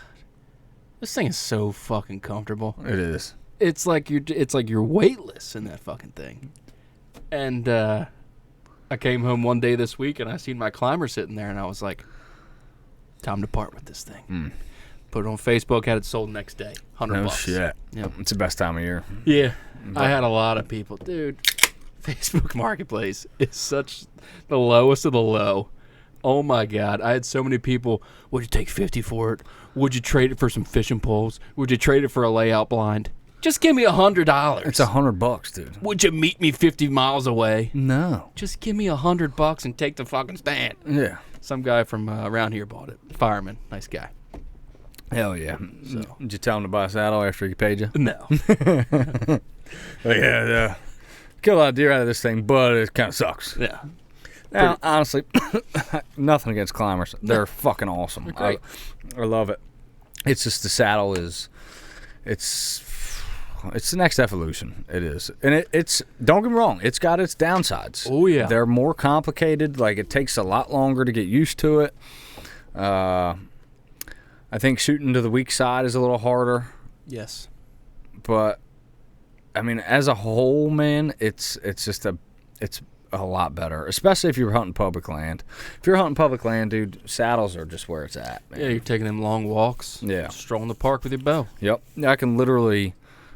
this thing is so fucking comfortable. It is. It's like you're weightless in that fucking thing. And I came home one day this week and I seen my climber sitting there and I was like, time to part with this thing. Put it on Facebook, had it sold next day. $100. No shit. Yep. It's the best time of year. Yeah. I had a lot of people. Dude, Facebook Marketplace is such the lowest of the low. Oh my God. I had so many people, would you take 50 for it? Would you trade it for some fishing poles? Would you trade it for a layout blind? Just give me $100. It's $100, dude. Would you meet me 50 miles away? No. Just give me $100 and take the fucking stand. Yeah. Some guy from around here bought it. Fireman. Nice guy. Hell yeah. So. Did you tell him to buy a saddle after he paid you? No. But yeah. Kill a lot of deer out of this thing, but it kind of sucks. Yeah. Now, honestly, nothing against climbers. They're fucking awesome. They're great. I love it. It's just the saddle is, it's the next evolution. It is, and it's don't get me wrong. It's got its downsides. Oh yeah. They're more complicated. Like it takes a lot longer to get used to it. I think shooting to the weak side is a little harder. Yes. But I mean, as a whole, man, it's a lot better, especially if you're hunting public land. If you're hunting public land, dude, saddles are just where it's at, man. Yeah, you're taking them long walks. Yeah. Strolling the park with your bow. Yep. I can literally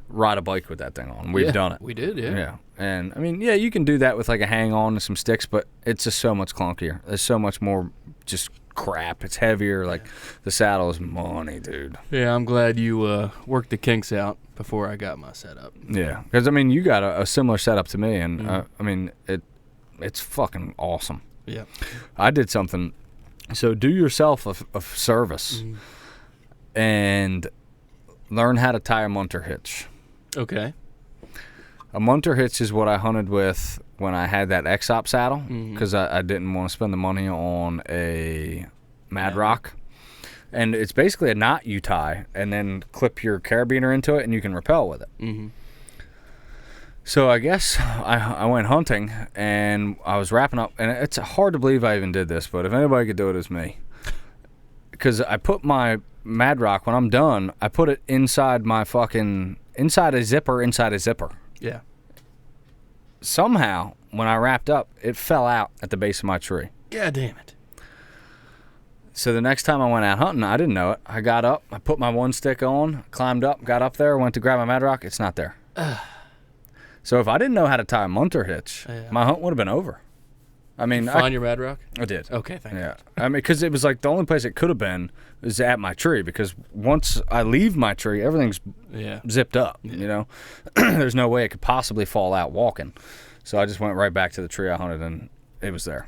ride a bike with that thing on. We've done it. We did, yeah. Yeah. And, I mean, yeah, you can do that with, like, a hang-on and some sticks, but it's just so much clunkier. There's so much more just crap. It's heavier. Like, the saddle is money, dude. Yeah, I'm glad you worked the kinks out before I got my setup. Yeah. Because, I mean, you got a similar setup to me, and, I mean, it's fucking awesome. Yeah. I did something. So do yourself a service and learn how to tie a munter hitch. Okay. A munter hitch is what I hunted with when I had that XOP saddle because I didn't want to spend the money on a Mad Rock. And it's basically a knot you tie and then clip your carabiner into it and you can rappel with it. Mm-hmm. So I guess I went hunting, and I was wrapping up, and it's hard to believe I even did this, but if anybody could do it, it's me. Because I put my Mad Rock, when I'm done, I put it inside my inside a zipper. Yeah. Somehow, when I wrapped up, it fell out at the base of my tree. God damn it. So the next time I went out hunting, I didn't know it. I got up, I put my one stick on, climbed up, got up there, went to grab my Mad Rock. It's not there. So if I didn't know how to tie a munter hitch, my hunt would have been over. I mean, Did you find your Mad Rock? I did. Okay, thank you. Yeah, I mean, because it was like the only place it could have been is at my tree. Because once I leave my tree, everything's zipped up. You know, there's no way it could possibly fall out walking. So I just went right back to the tree I hunted, and it was there.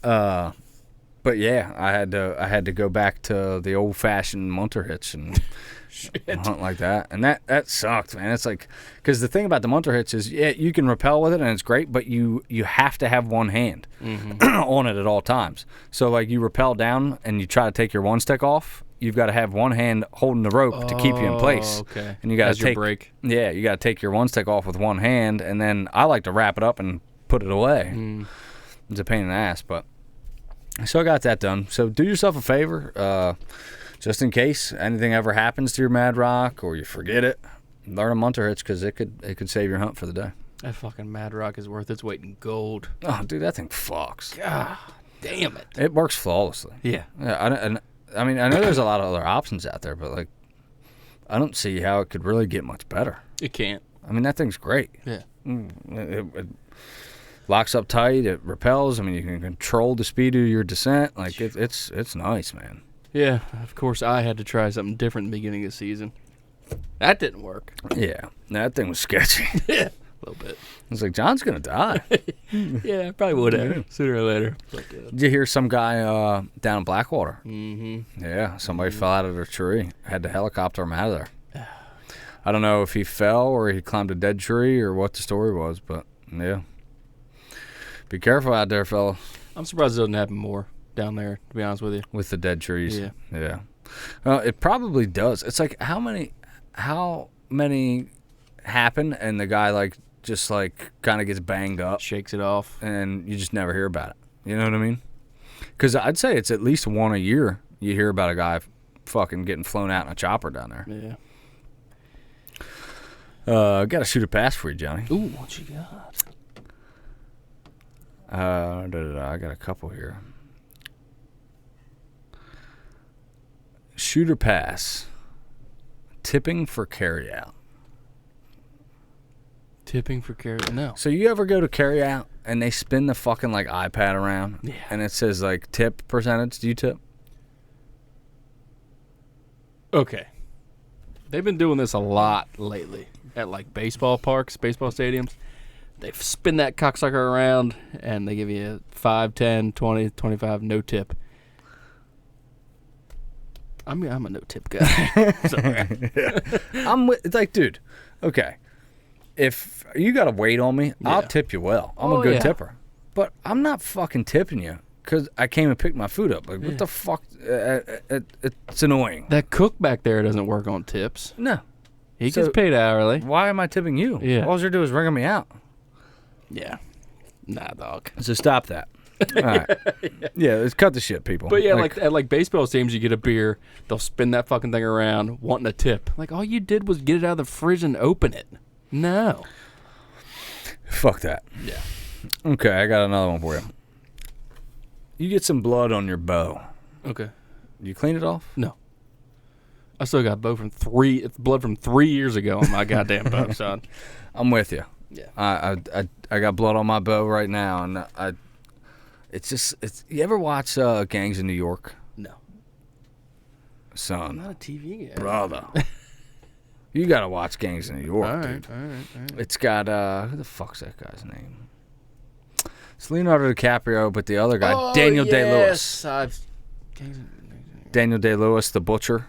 But yeah, I had to go back to the old fashioned munter hitch and hunt like that, and that sucked, man. It's like, because the thing about the munter hitch is, yeah, you can rappel with it and it's great, but you have to have one hand on it at all times. So like you rappel down and you try to take your one stick off, you've got to have one hand holding the rope to keep you in place. Okay. And you got to take your break. Yeah, you got to take your one stick off with one hand, and then I like to wrap it up and put it away. It's a pain in the ass, but so I got that done. So do yourself a favor. Just in case anything ever happens to your Mad Rock or you forget it, learn a munter hitch because it could save your hunt for the day. That fucking Mad Rock is worth its weight in gold. Oh, dude, that thing fucks. God damn it. It works flawlessly. Yeah. I mean, I know there's a lot of other options out there, but like, I don't see how it could really get much better. It can't. I mean, that thing's great. Yeah. It locks up tight. It repels. I mean, you can control the speed of your descent. Like, it's nice, man. Yeah, of course, I had to try something different in the beginning of the season. That didn't work. Yeah, that thing was sketchy. Yeah, a little bit. I was like, John's going to die. Yeah, I probably would have, sooner or later. But, Did you hear some guy down in Blackwater? Mm-hmm. Yeah, somebody fell out of their tree. Had to helicopter him out of there. I don't know if he fell or he climbed a dead tree or what the story was, but, yeah. Be careful out there, fella. I'm surprised it doesn't happen more down there, to be honest with you. With the dead trees. Yeah. Well, it probably does. It's like how many happen and the guy like just like kind of gets banged up, shakes it off, and you just never hear about it. You know what I mean? Because I'd say it's at least one a year you hear about a guy fucking getting flown out in a chopper down there. Yeah. Got a shooter pass for you, Johnny. Ooh, what you got? I got a couple here. Shooter pass. Tipping for carryout. Tipping for carryout? No. So you ever go to carryout and they spin the fucking like iPad around? Yeah. And it says like tip percentage. Do you tip? Okay. They've been doing this a lot lately at like baseball parks, baseball stadiums. They spin that cocksucker around and they give you 5, 10, 20, 25 no tip. I mean, I'm a no tip guy. Sorry. It's like, dude, okay. If you got to wait on me, I'll tip you well. I'm a good tipper. But I'm not fucking tipping you because I came and picked my food up. Like, what the fuck? It's annoying. That cook back there doesn't work on tips. No. He gets paid hourly. Why am I tipping you? Yeah. All you're doing is ringing me out. Yeah. Nah, dog. So stop that. All right. Yeah, let's cut the shit, people. But yeah, like at baseball stadiums, you get a beer, they'll spin that fucking thing around, wanting a tip. Like, all you did was get it out of the fridge and open it. No. Fuck that. Yeah. Okay, I got another one for you. You get some blood on your bow. Okay. You clean it off? No. I still got blood from 3 years ago on my goddamn bow, son. I'm with you. Yeah. I got blood on my bow right now, and it's you ever watch Gangs in New York? No. Son. I'm not a TV guy. Brother. You gotta watch Gangs in New York, All dude. right. It's got who the fuck's that guy's name? It's Leonardo DiCaprio, but the other guy, Daniel Day-Lewis. Daniel Day-Lewis, the butcher.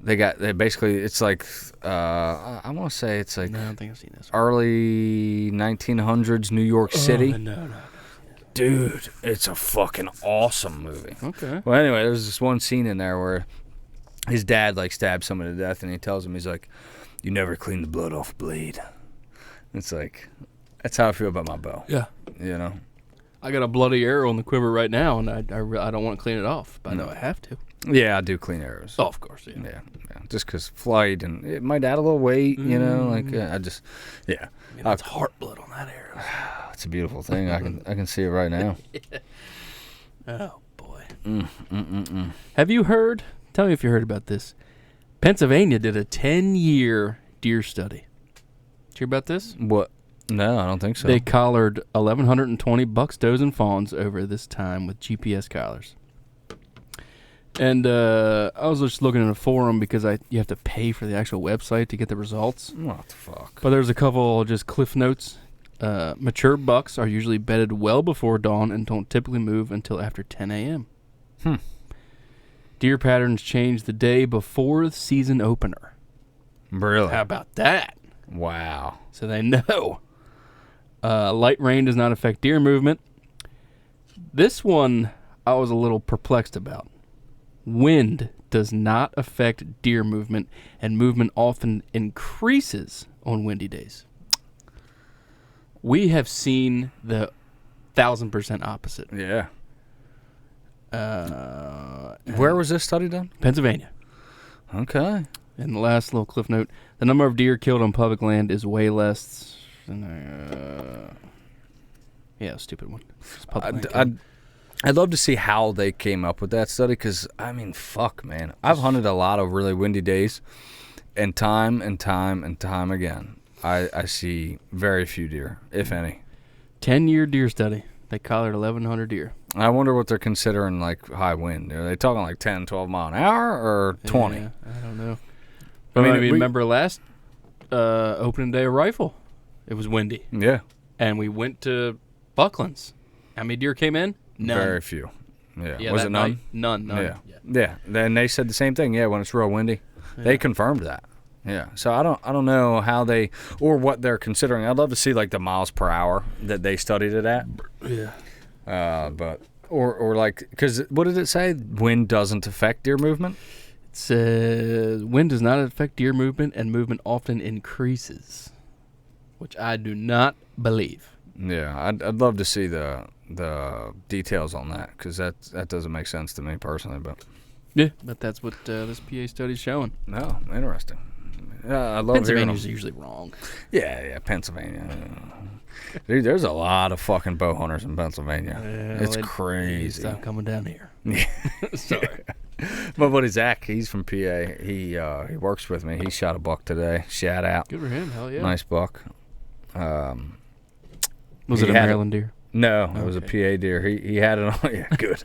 They basically, it's like I want to say it's like no, I don't think I've seen this. Early 1900s New York City. No. Dude, it's a fucking awesome movie. Okay. Well, anyway, there's this one scene in there where his dad like stabs someone to death, and he tells him, he's like, "You never clean the blood off a blade." It's like, that's how I feel about my bow. Yeah. You know. I got a bloody arrow in the quiver right now, and I don't want to clean it off, but I know I have to. Yeah, I do clean arrows. Oh, of course, yeah. Yeah. Just because flight, and it might add a little weight, you know, like I just, yeah. I mean, that's heart blood on that arrow. It's a beautiful thing. I can see it right now. Oh, boy. Have you heard, tell me if you heard about this, Pennsylvania did a 10-year deer study. Did you hear about this? What? No, I don't think so. They collared 1,120 bucks, does, and fawns over this time with GPS collars. And I was just looking in a forum because you have to pay for the actual website to get the results. What the fuck? But there's a couple just cliff notes. Mature bucks are usually bedded well before dawn and don't typically move until after 10 a.m. Deer patterns change the day before the season opener. Really? How about that? Wow. So they know. Light rain does not affect deer movement. This one I was a little perplexed about. Wind does not affect deer movement, and movement often increases on windy days. We have seen the 1,000% opposite. Yeah. Where was this study done? Pennsylvania. Okay. And the last little cliff note, the number of deer killed on public land is way less than... stupid one. I'd love to see how they came up with that study, because, I mean, fuck, man. I've hunted a lot of really windy days, and time again, I see very few deer, if any. 10-year deer study. They collared 1,100 deer. I wonder what they're considering, like, high wind. Are they talking like 10, 12 mile an hour, or 20? Yeah, I don't know. I mean, remember last opening day of rifle? It was windy. Yeah. And we went to Buckland's. How many deer came in? None. Very few. Yeah. Was it none? None. Yeah. Then they said the same thing. Yeah, when it's real windy. Yeah. They confirmed that. Yeah. So I don't know how they, or what they're considering. I'd love to see like the miles per hour that they studied it at. Yeah. But or like, because what did it say? Wind doesn't affect deer movement. It says wind does not affect deer movement, and movement often increases, which I do not believe. Yeah, I'd love to see the details on that, because that doesn't make sense to me personally. But yeah, but that's what this PA study's showing. No, interesting. I love Pennsylvania's usually wrong. Yeah, Pennsylvania. Dude, there's a lot of fucking bow hunters in Pennsylvania. Yeah, it's crazy. Stop coming down here. Yeah. Sorry. My buddy Zach, he's from PA. He works with me. He shot a buck today. Shout out. Good for him. Hell yeah. Nice buck. Was it a Maryland deer? No, it was a PA deer. He had it on. Yeah, good.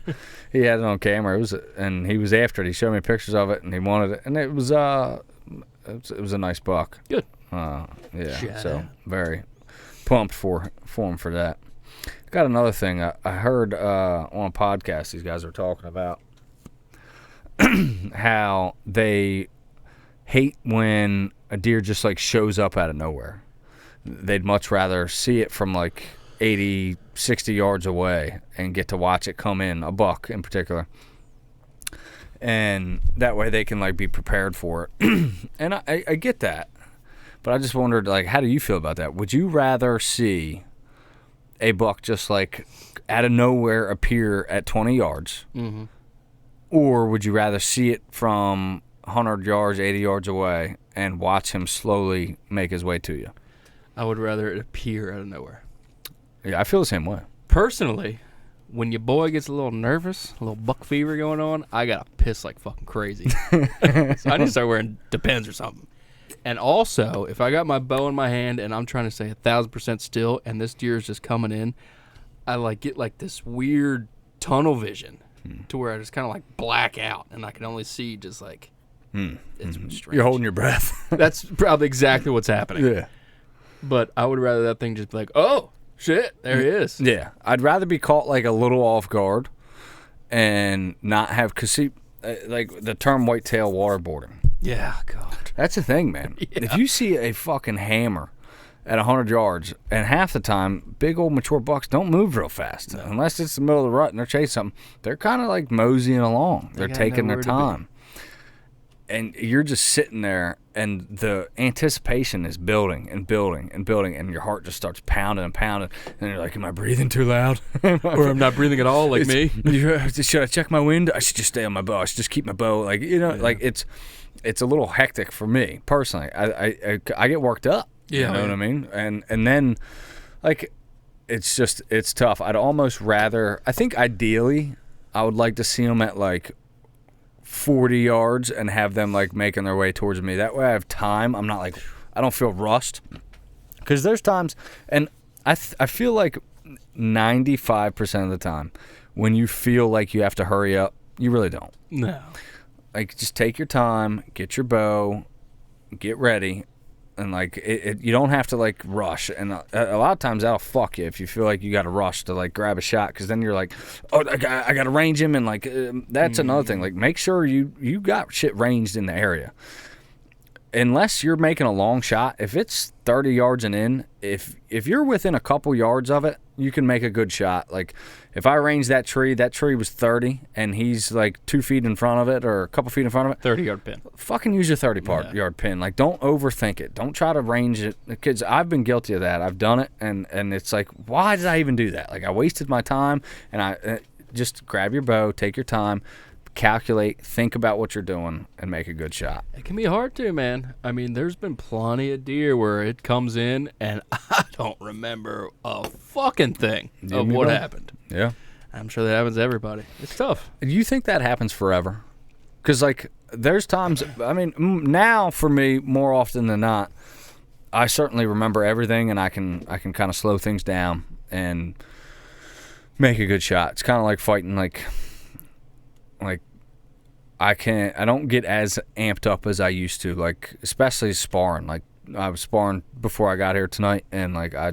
He had it on camera. And he was after it. He showed me pictures of it, and he wanted it. And it was a nice buck. Good. Yeah. So very pumped for him for that. Got another thing. I heard on a podcast these guys were talking about how they hate when a deer just like shows up out of nowhere. They'd much rather see it from like 80, 60 yards away and get to watch it come in, a buck in particular. And that way they can like be prepared for it. And I get that. But I just wondered, like, how do you feel about that? Would you rather see a buck just like out of nowhere appear at 20 yards? Mm-hmm. Or would you rather see it from 100 yards, 80 yards away and watch him slowly make his way to you? I would rather it appear out of nowhere. Yeah, I feel the same way. Personally, when your boy gets a little nervous, a little buck fever going on, I gotta piss like fucking crazy. So I need to start wearing Depends or something. And also, if I got my bow in my hand and I'm trying to stay 1,000% still and this deer is just coming in, I like get like this weird tunnel vision to where I just kind of like black out and I can only see just like it's strange. You're holding your breath. That's probably exactly what's happening. Yeah. But I would rather that thing just be like, oh, shit, there he is. Yeah. I'd rather be caught like a little off guard and not have, because see, like the term whitetail waterboarding. Yeah, God. That's the thing, man. Yeah. If you see a fucking hammer at 100 yards, and half the time, big old mature bucks don't move real fast. No. Unless it's the middle of the rut and they're chasing something. They're kind of like moseying along. They're taking their time. And you're just sitting there, and the anticipation is building and building and building, and your heart just starts pounding and pounding. And you're like, am I breathing too loud? Or I'm not breathing at all like me? Should I check my wind? I should just stay on my bow. I should just keep my bow. Like, you know, like it's a little hectic for me, personally. I get worked up. Yeah. You know what I mean? And then, like, it's tough. I'd almost rather, I think ideally, I would like to see them at, like, 40 yards and have them like making their way towards me. That way I have time. I'm not like, I don't feel rushed. Because there's times, and I feel like 95% of the time when you feel like you have to hurry up, you really don't. No. Like, just take your time, get your bow, get ready, and like you don't have to like rush. And a lot of times that'll fuck you if you feel like you got to rush to like grab a shot, because then you're like, oh, I got to range him, and like that's another thing. Like, make sure you got shit ranged in the area. Unless you're making a long shot, if it's 30 yards and in, if you're within a couple yards of it, you can make a good shot. Like, if I range that tree was 30, and he's like 2 feet in front of it or a couple feet in front of it. 30-yard pin. Fucking use your 30-yard pin. Like, don't overthink it. Don't try to range it. Kids, I've been guilty of that. I've done it, and it's like, why did I even do that? Like, I wasted my time, and I just grab your bow, take your time, calculate, think about what you're doing, and make a good shot. It can be hard to, man. I mean, there's been plenty of deer where it comes in and I don't remember a fucking thing of what happened. Yeah. I'm sure that happens to everybody. It's tough. Do you think that happens forever? Because, like, there's times, I mean, now for me, more often than not, I certainly remember everything, and I can kind of slow things down and make a good shot. It's kind of like fighting, like I don't get as amped up as I used to, like, especially sparring. Like, I was sparring before I got here tonight, and like I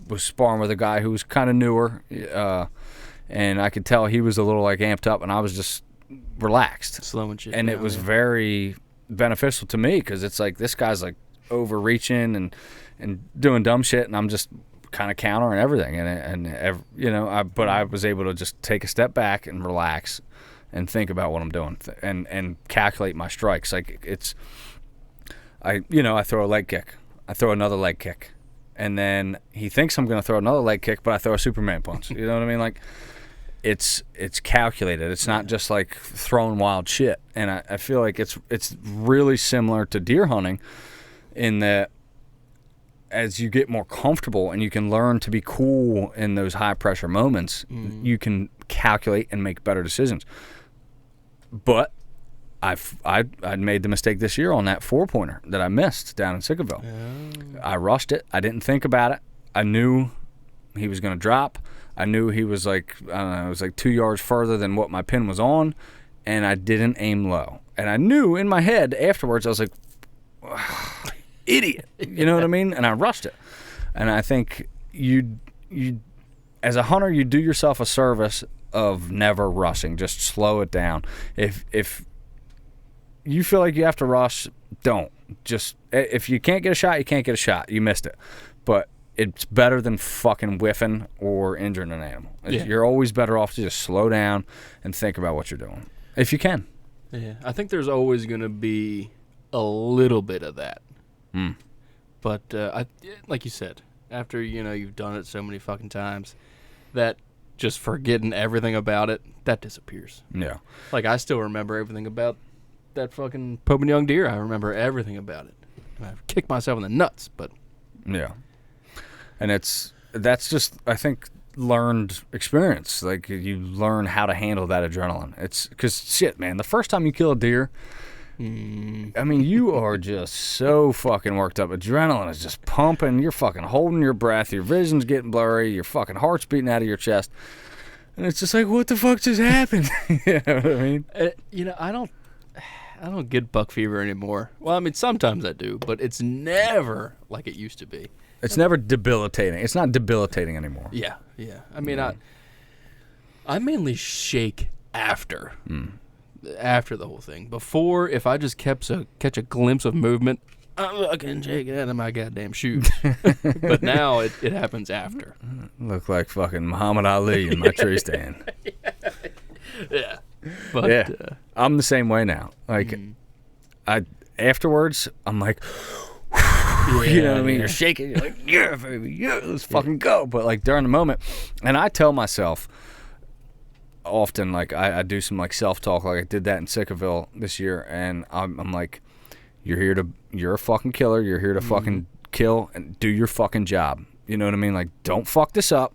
was sparring with a guy who was kind of newer, and I could tell he was a little like amped up, and I was just relaxed, slowing shit and down, it was very beneficial to me, because it's like this guy's like overreaching and doing dumb shit, and I'm just kind of countering everything, but I was able to just take a step back and relax and think about what I'm doing and calculate my strikes. Like, I throw a leg kick, I throw another leg kick, and then he thinks I'm going to throw another leg kick, but I throw a Superman punch. You know what I mean? Like, it's calculated. It's not just like throwing wild shit. And I feel like it's really similar to deer hunting in that as you get more comfortable and you can learn to be cool in those high pressure moments, you can calculate and make better decisions. But I'd made the mistake this year on that 4-pointer that I missed down in Sickerville. I rushed it. I didn't think about it. I knew he was going to drop. I knew he was like, I don't know, it was like 2 yards further than what my pin was on, and I didn't aim low. And I knew in my head afterwards, I was like, idiot. You know what I mean? And I rushed it. And I think you as a hunter, you do yourself a service of never rushing. Just slow it down. If you feel like you have to rush, don't. Just, if you can't get a shot, you can't get a shot. You missed it. But it's better than fucking whiffing or injuring an animal. Yeah. You're always better off to just slow down and think about what you're doing, if you can. Yeah, I think there's always going to be a little bit of that. But like you said, after you've done it so many fucking times, that just forgetting everything about it, that disappears. Yeah. Like, I still remember everything about that fucking Pope and Young deer. I remember everything about it. And I kicked myself in the nuts, but yeah. And that's just, I think, learned experience. Like, you learn how to handle that adrenaline. It's because, shit, man, the first time you kill a deer, I mean, you are just so fucking worked up. Adrenaline is just pumping. You're fucking holding your breath. Your vision's getting blurry. Your fucking heart's beating out of your chest. And it's just like, what the fuck just happened? You know what I mean? I don't get buck fever anymore. Well, I mean, sometimes I do, but it's never like it used to be. It's never debilitating. It's not debilitating anymore. Yeah. I mean, I mainly shake after the whole thing. Before, if I just catch a glimpse of movement, I'm fucking shaking out of my goddamn shoes. But now it happens after. Look like fucking Muhammad Ali in my tree stand. Yeah. But, I'm the same way now. Like, afterwards, I'm like, you know what I mean? You're shaking. You're like, yeah, baby, yeah, let's fucking go. But, like, during the moment, and I tell myself often, like, I do some, like, self-talk. Like, I did that in Sickaville this year, and I'm like, you're a fucking killer. You're here to fucking kill and do your fucking job. You know what I mean? Like, don't fuck this up.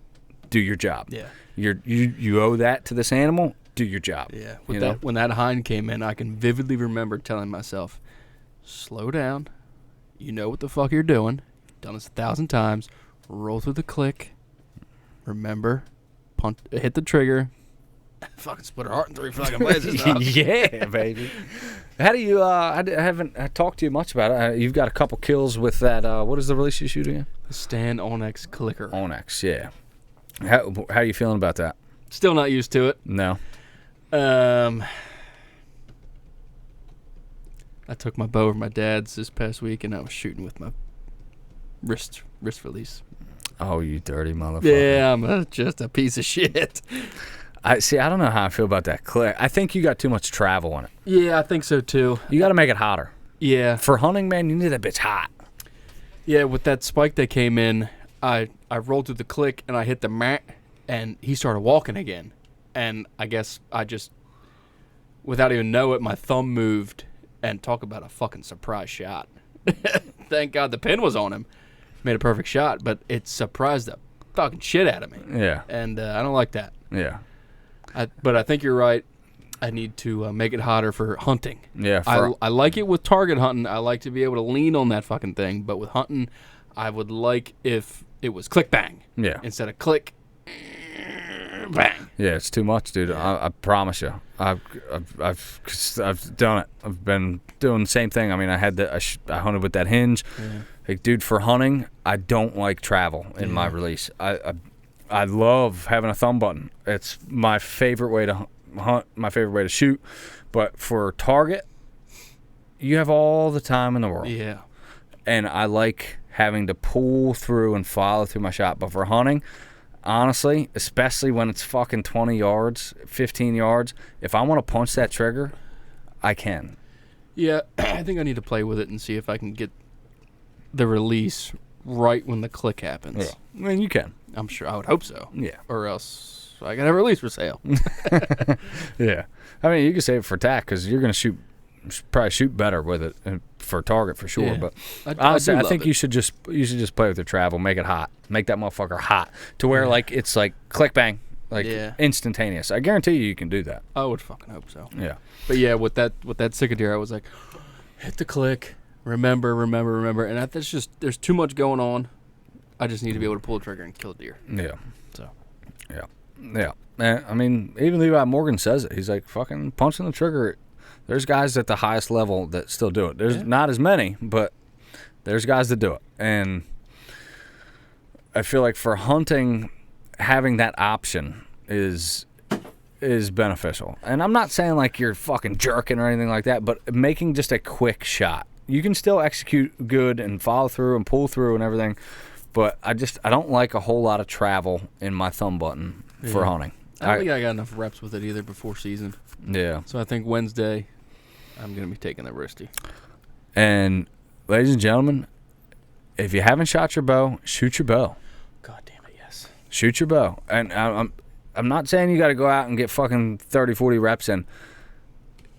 Do your job. Yeah. You owe that to this animal. Do your job. Yeah. When that hind came in, I can vividly remember telling myself, slow down. You know what the fuck you're doing. You've done this 1,000 times. Roll through the click. Remember, hit the trigger. Fucking split her heart in 3 fucking places. Yeah, baby. How do you? I haven't talked to you much about it. You've got a couple kills with that. What is the release you shoot again? The Stan Onyx Clicker. Onyx, yeah. How are you feeling about that? Still not used to it. No. I took my bow over my dad's this past week, and I was shooting with my wrist release. Oh, you dirty motherfucker! Yeah, I'm just a piece of shit. I don't know how I feel about that click. I think you got too much travel in it. Yeah, I think so too. You got to make it hotter. Yeah. For hunting, man, you need that bitch hot. Yeah, with that spike that came in, I rolled through the click and I hit the mat, and he started walking again. And I guess I just, without even know it, my thumb moved, and talk about a fucking surprise shot. Thank God the pin was on him. Made a perfect shot, but it surprised the fucking shit out of me. Yeah. And I don't like that. Yeah. But I think you're right. I need to make it hotter for hunting. Yeah. I like it with target hunting. I like to be able to lean on that fucking thing. But with hunting, I would like if it was click bang. Yeah. Instead of click bang. Yeah, it's too much, dude. I promise you. I've done it. I've been doing the same thing. I mean, I hunted with that hinge. Yeah. Like, dude, for hunting, I don't like travel in my release. I love having a thumb button. It's my favorite way to hunt, my favorite way to shoot. But for target, you have all the time in the world. Yeah. And I like having to pull through and follow through my shot. But for hunting, honestly, especially when it's fucking 20 yards, 15 yards, if I want to punch that trigger, I can. Yeah, I think I need to play with it and see if I can get the release right when the click happens. Yeah. I mean, you can. I'm sure. I would hope so. Yeah. Or else I got a release for sale. Yeah. I mean, you can save it for tack because you're going to probably shoot better with it for target for sure. Yeah. But honestly, I think you should just play with your travel, make it hot, make that motherfucker hot to where like it's like click bang, like instantaneous. I guarantee you can do that. I would fucking hope so. Yeah. But yeah, with that sick deer, I was like, hit the click, remember, and that's just there's too much going on. I just need to be able to pull the trigger and kill a deer. Yeah. So. Yeah. And, I mean, even Levi Morgan says it. He's like, fucking punching the trigger. There's guys at the highest level that still do it. There's not as many, but there's guys that do it. And I feel like for hunting, having that option is beneficial. And I'm not saying like you're fucking jerking or anything like that, but making just a quick shot. You can still execute good and follow through and pull through and everything, but I don't like a whole lot of travel in my thumb button for hunting. I don't think I got enough reps with it either before season. Yeah. So I think Wednesday, I'm going to be taking the wristy. And ladies and gentlemen, if you haven't shot your bow, shoot your bow. God damn it, yes. Shoot your bow. And I'm not saying you got to go out and get fucking 30, 40 reps in.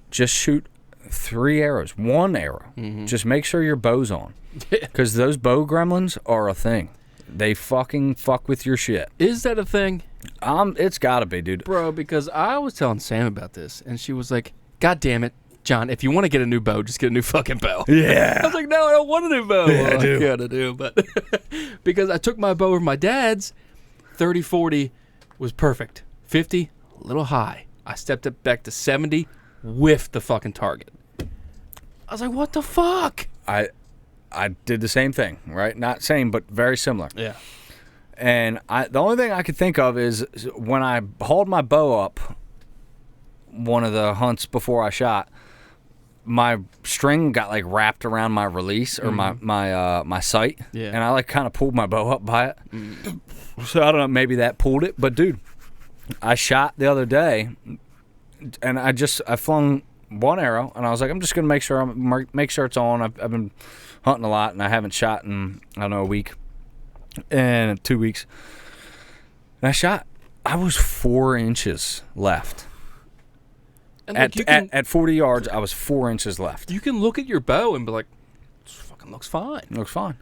Just shoot 3 arrows, 1 arrow. Mm-hmm. Just make sure your bow's on. Because those bow gremlins are a thing. They fucking fuck with your shit. Is that a thing? It's got to be, dude. Bro, because I was telling Sam about this, and she was like, God damn it, John, if you want to get a new bow, just get a new fucking bow. Yeah. I was like, no, I don't want a new bow. Yeah, well, I do. I gotta do, but because I took my bow over my dad's, 30, 40 was perfect. 50, a little high. I stepped it back to 70, whiffed the fucking target. I was like, what the fuck? I did the same thing, right? Not same, but very similar. Yeah. And the only thing I could think of is when I hauled my bow up one of the hunts before I shot, my string got like wrapped around my release or my sight. Yeah. And I like kind of pulled my bow up by it. So I don't know, maybe that pulled it. But dude, I shot the other day and I flung 1 arrow and I was like, I'm just going to make sure it's on. I've been hunting a lot and I haven't shot in, I don't know, a week and 2 weeks. And I shot. I was 4 inches left. And At 40 yards, I was 4 inches left. you can look at your bow and be like, this fucking looks fine. It looks fine.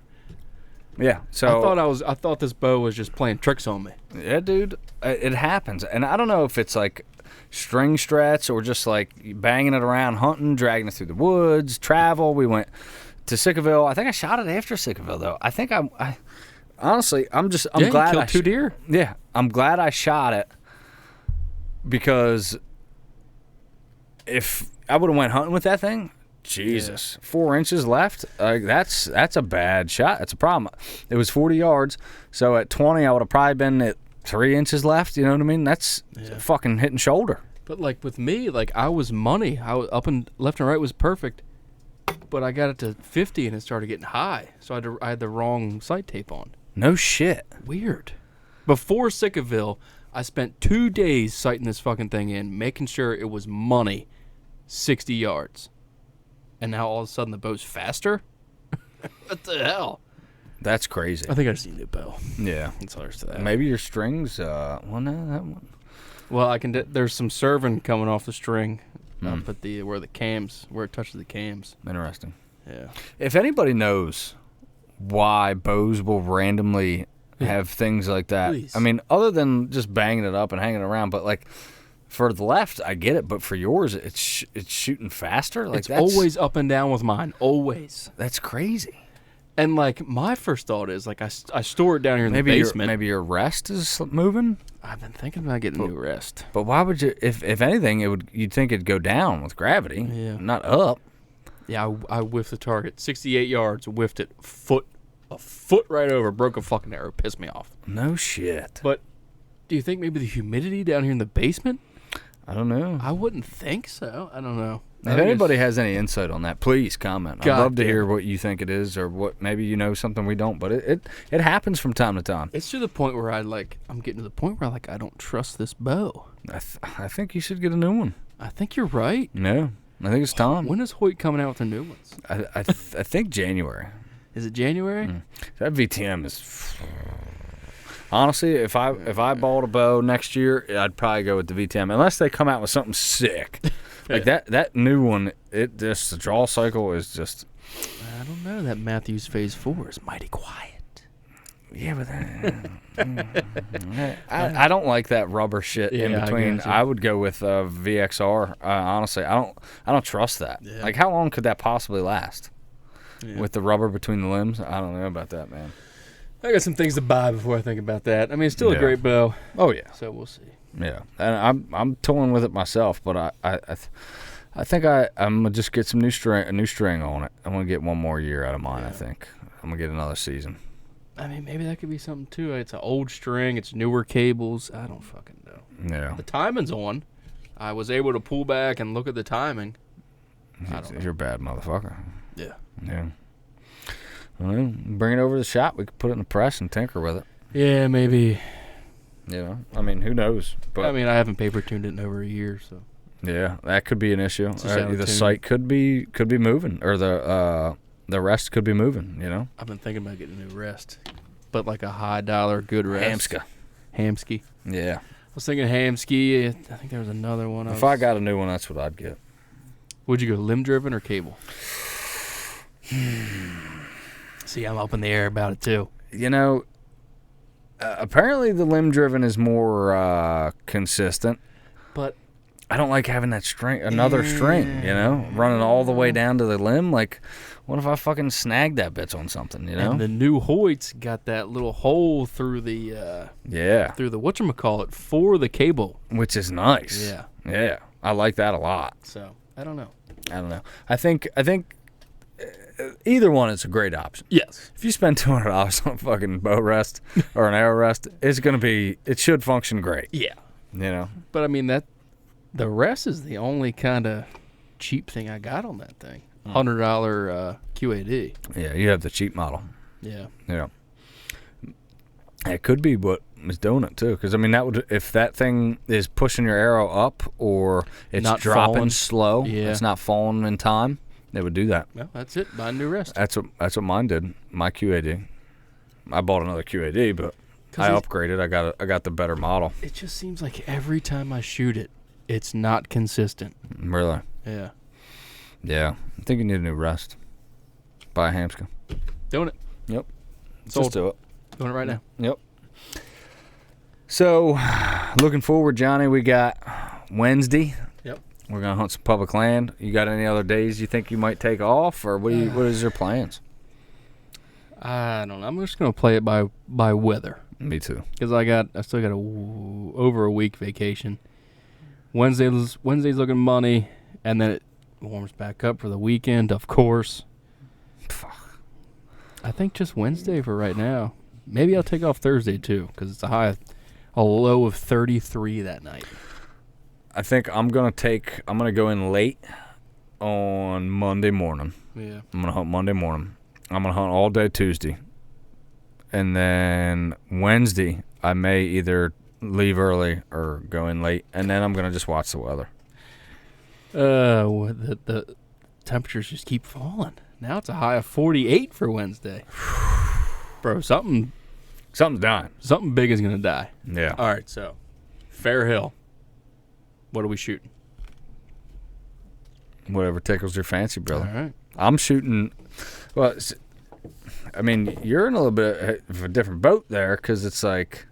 Yeah. So I thought this bow was just playing tricks on me. yeah, dude, it happens. And I don't know if it's like string strats or just like banging it around, hunting, dragging it through the woods, travel. We went to Sickaville. I think I shot it after Sickaville, though. I think I honestly, I'm glad killed I 2 deer. Yeah, I'm glad I shot it because if I would have went hunting with that thing, Jesus, 4 inches left. That's a bad shot. That's a problem. It was 40 yards, so at 20, I would have probably been at 3 inches left. You know what I mean? That's fucking hitting shoulder. But like with me, like I was money. I was up and left and right was perfect, but I got it to 50 and it started getting high. So I had the wrong sight tape on. No shit. Weird. Before Sickaville, I spent 2 days sighting this fucking thing in, making sure it was money, 60 yards. And now all of a sudden the bow's faster? What the hell? That's crazy. I think I just need a new bow. Yeah. That's all there is to that. Maybe your strings. Well, no, that one. Well, I can. There's some serving coming off the string up at where it touches the cams. Interesting. Yeah. If anybody knows why bows will randomly have things like that, Please. I mean, other than just banging it up and hanging it around, but like for the left, I get it, but for yours, it's shooting faster. Like It's always up and down with mine. Always. That's crazy. And like my first thought is like I store it down here in the basement. Maybe your rest is moving. I've been thinking about getting a new rest. But why would you? If anything, you'd think it'd go down with gravity, not up. Yeah, I whiffed the target. 68 yards, whiffed it a foot right over, broke a fucking arrow, pissed me off. No shit. But do you think maybe the humidity down here in the basement? I don't know. I wouldn't think so. I don't know. If anybody has any insight on that, please comment. I'd God love to damn. hear what you think it is, or what maybe you know something we don't. But it happens from time to time. It's to the point where I'm getting to the point where I don't trust this bow. I think you should get a new one. I think you're right. No, I think it's time. When is Hoyt coming out with the new ones? I think January. Is it January? That VTM is. Honestly, if I bought a bow next year, I'd probably go with the VTM, unless they come out with something sick. Like that new one, the draw cycle is just. I don't know. That Matthews Phase 4 is mighty quiet. Yeah, but I don't like that rubber shit in between. I would go with VXR. Honestly, I don't trust that. Yeah. Like, how long could that possibly last with the rubber between the limbs? I don't know about that, man. I got some things to buy before I think about that. I mean, it's still a great bow. Oh yeah. So we'll see. Yeah, and I'm toying with it myself, but I think I'm gonna just get a new string on it. I'm gonna get one more year out of mine. I think I'm gonna get another season. I mean, maybe that could be something too. It's an old string. It's newer cables. I don't fucking know. Yeah. The timing's on. I was able to pull back and look at the timing. You're a bad motherfucker. Yeah. Yeah. Well, bring it over to the shop. We could put it in the press and tinker with it. Yeah, maybe. You know, I mean, who knows? But I mean, I haven't paper tuned it in over a year, so. Yeah, that could be an issue. The tune. site could be moving, or the rest could be moving. You know. I've been thinking about getting a new rest, but like a high dollar good rest. Hamsky. Yeah. I was thinking Hamsky. I think there was another one. If I got a new one, that's what I'd get. Would you go limb driven or cable? See, I'm up in the air about it too. You know, apparently the limb driven is more consistent, but I don't like having that string, another string. You know, running all the way down to the limb. Like, what if I fucking snag that bitch on something? You know. And the new Hoyt's got that little hole through the through the whatchamacallit for the cable, which is nice. Yeah, I like that a lot. So I don't know. I think either one is a great option. Yes. If you spend $200 on a fucking bow rest or an arrow rest, it should function great. Yeah. You know. But I mean the rest is the only kind of cheap thing I got on that thing. $100 QAD. Yeah, you have the cheap model. Yeah. Yeah. It could be what is doing it too, because I mean if that thing is pushing your arrow up or it's not dropping falling slow, it's not falling in time, they would do that. Well, that's it. Buy a new rest. That's what mine did. My QAD. I bought another QAD, but I upgraded. I got the better model. It just seems like every time I shoot it, it's not consistent. Really? Yeah. Yeah. I think you need a new rest. Buy a Hamska. Doing it. Yep. Sold. Just do it. Doing it right now. Yep. So, looking forward, Johnny, we got Wednesday. Yep. We're going to hunt some public land. You got any other days you think you might take off, or what is your plans? I don't know. I'm just going to play it by weather. Me too. Because I still got over a week vacation. Wednesday's looking money, and then it warms back up for the weekend, of course. Fuck. I think just Wednesday for right now. Maybe I'll take off Thursday too, because it's a low of 33 that night. I think I'm gonna go in late on Monday morning. Yeah. I'm gonna hunt Monday morning. I'm gonna hunt all day Tuesday, and then Wednesday I may either leave early or go in late, and then I'm gonna just watch the weather. The temperatures just keep falling. Now it's a high of 48 for Wednesday. Bro, something's dying. Something big is gonna die. Yeah. All right, so Fair Hill. What are we shooting? Whatever tickles your fancy, brother. All right. I'm shooting. Well, I mean, you're in a little bit of a different boat there, because it's like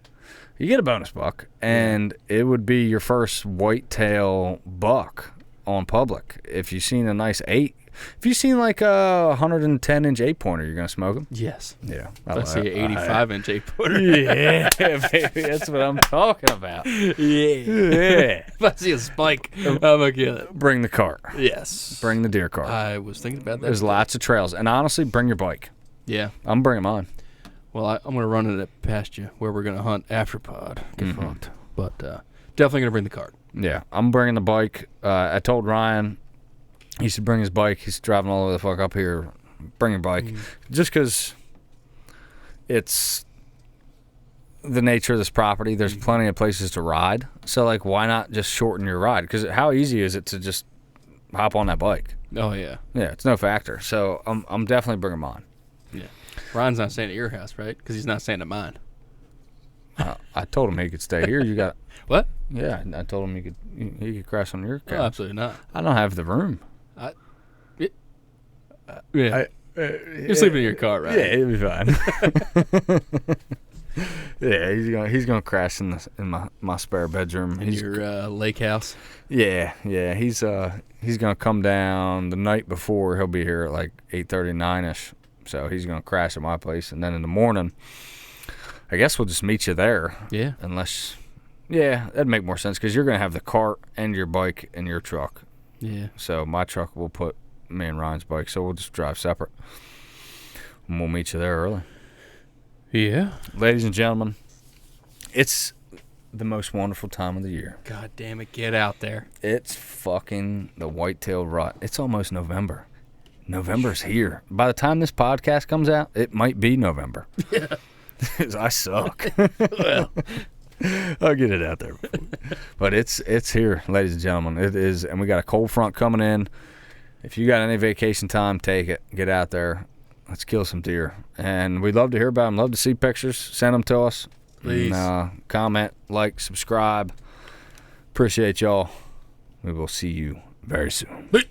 you get a bonus buck, and it would be your first whitetail buck on public. If you've seen a nice 8, if you've seen like a 110-inch 8-pointer, you're gonna smoke them. Yes. Yeah. I see an 85-inch 8-pointer. Yeah, baby, that's what I'm talking about. Yeah. If I see a spike, I'm gonna get it. Bring the cart. Yes. Bring the deer cart. I was thinking about that. There's lots of trails, and honestly, bring your bike. Yeah. I'm bringing mine. Well, I'm gonna run it past you where we're gonna hunt after pod. Get fucked. But definitely gonna bring the cart. Yeah, I'm bringing the bike. I told Ryan he should bring his bike. He's driving all the way the fuck up here. Bring your bike. Just because it's the nature of this property. There's plenty of places to ride. So, like, why not just shorten your ride? Because how easy is it to just hop on that bike? Oh, yeah. Yeah, it's no factor. So, I'm definitely bringing mine. Yeah. Ryan's not staying at your house, right? Because he's not staying at mine. I told him he could stay here. You got what? Yeah, I told him he could crash on your couch. Oh, absolutely not. I don't have the room. Yeah. You're sleeping in your car, right? Yeah, it'll be fine. Yeah, he's gonna crash in my spare bedroom. In your lake house. Yeah. He's gonna come down the night before. He'll be here at like 8:30, 9ish. So he's going to crash at my place. And then in the morning, I guess we'll just meet you there. Yeah. Yeah, that'd make more sense because you're going to have the cart and your bike in your truck. Yeah. So my truck will put me and Ryan's bike, so we'll just drive separate. And we'll meet you there early. Yeah. Ladies and gentlemen, it's the most wonderful time of the year. God damn it, get out there. It's fucking the whitetail rut. It's almost November. November's here. By the time this podcast comes out, it might be November. Yeah. I suck. Well, I'll get it out there. But it's here, ladies and gentlemen. It is, and we got a cold front coming in. If you got any vacation time, take it. Get out there. Let's kill some deer. And we'd love to hear about them. Love to see pictures. Send them to us. please. And, comment, like, subscribe. Appreciate y'all. We will see you very soon. Peace.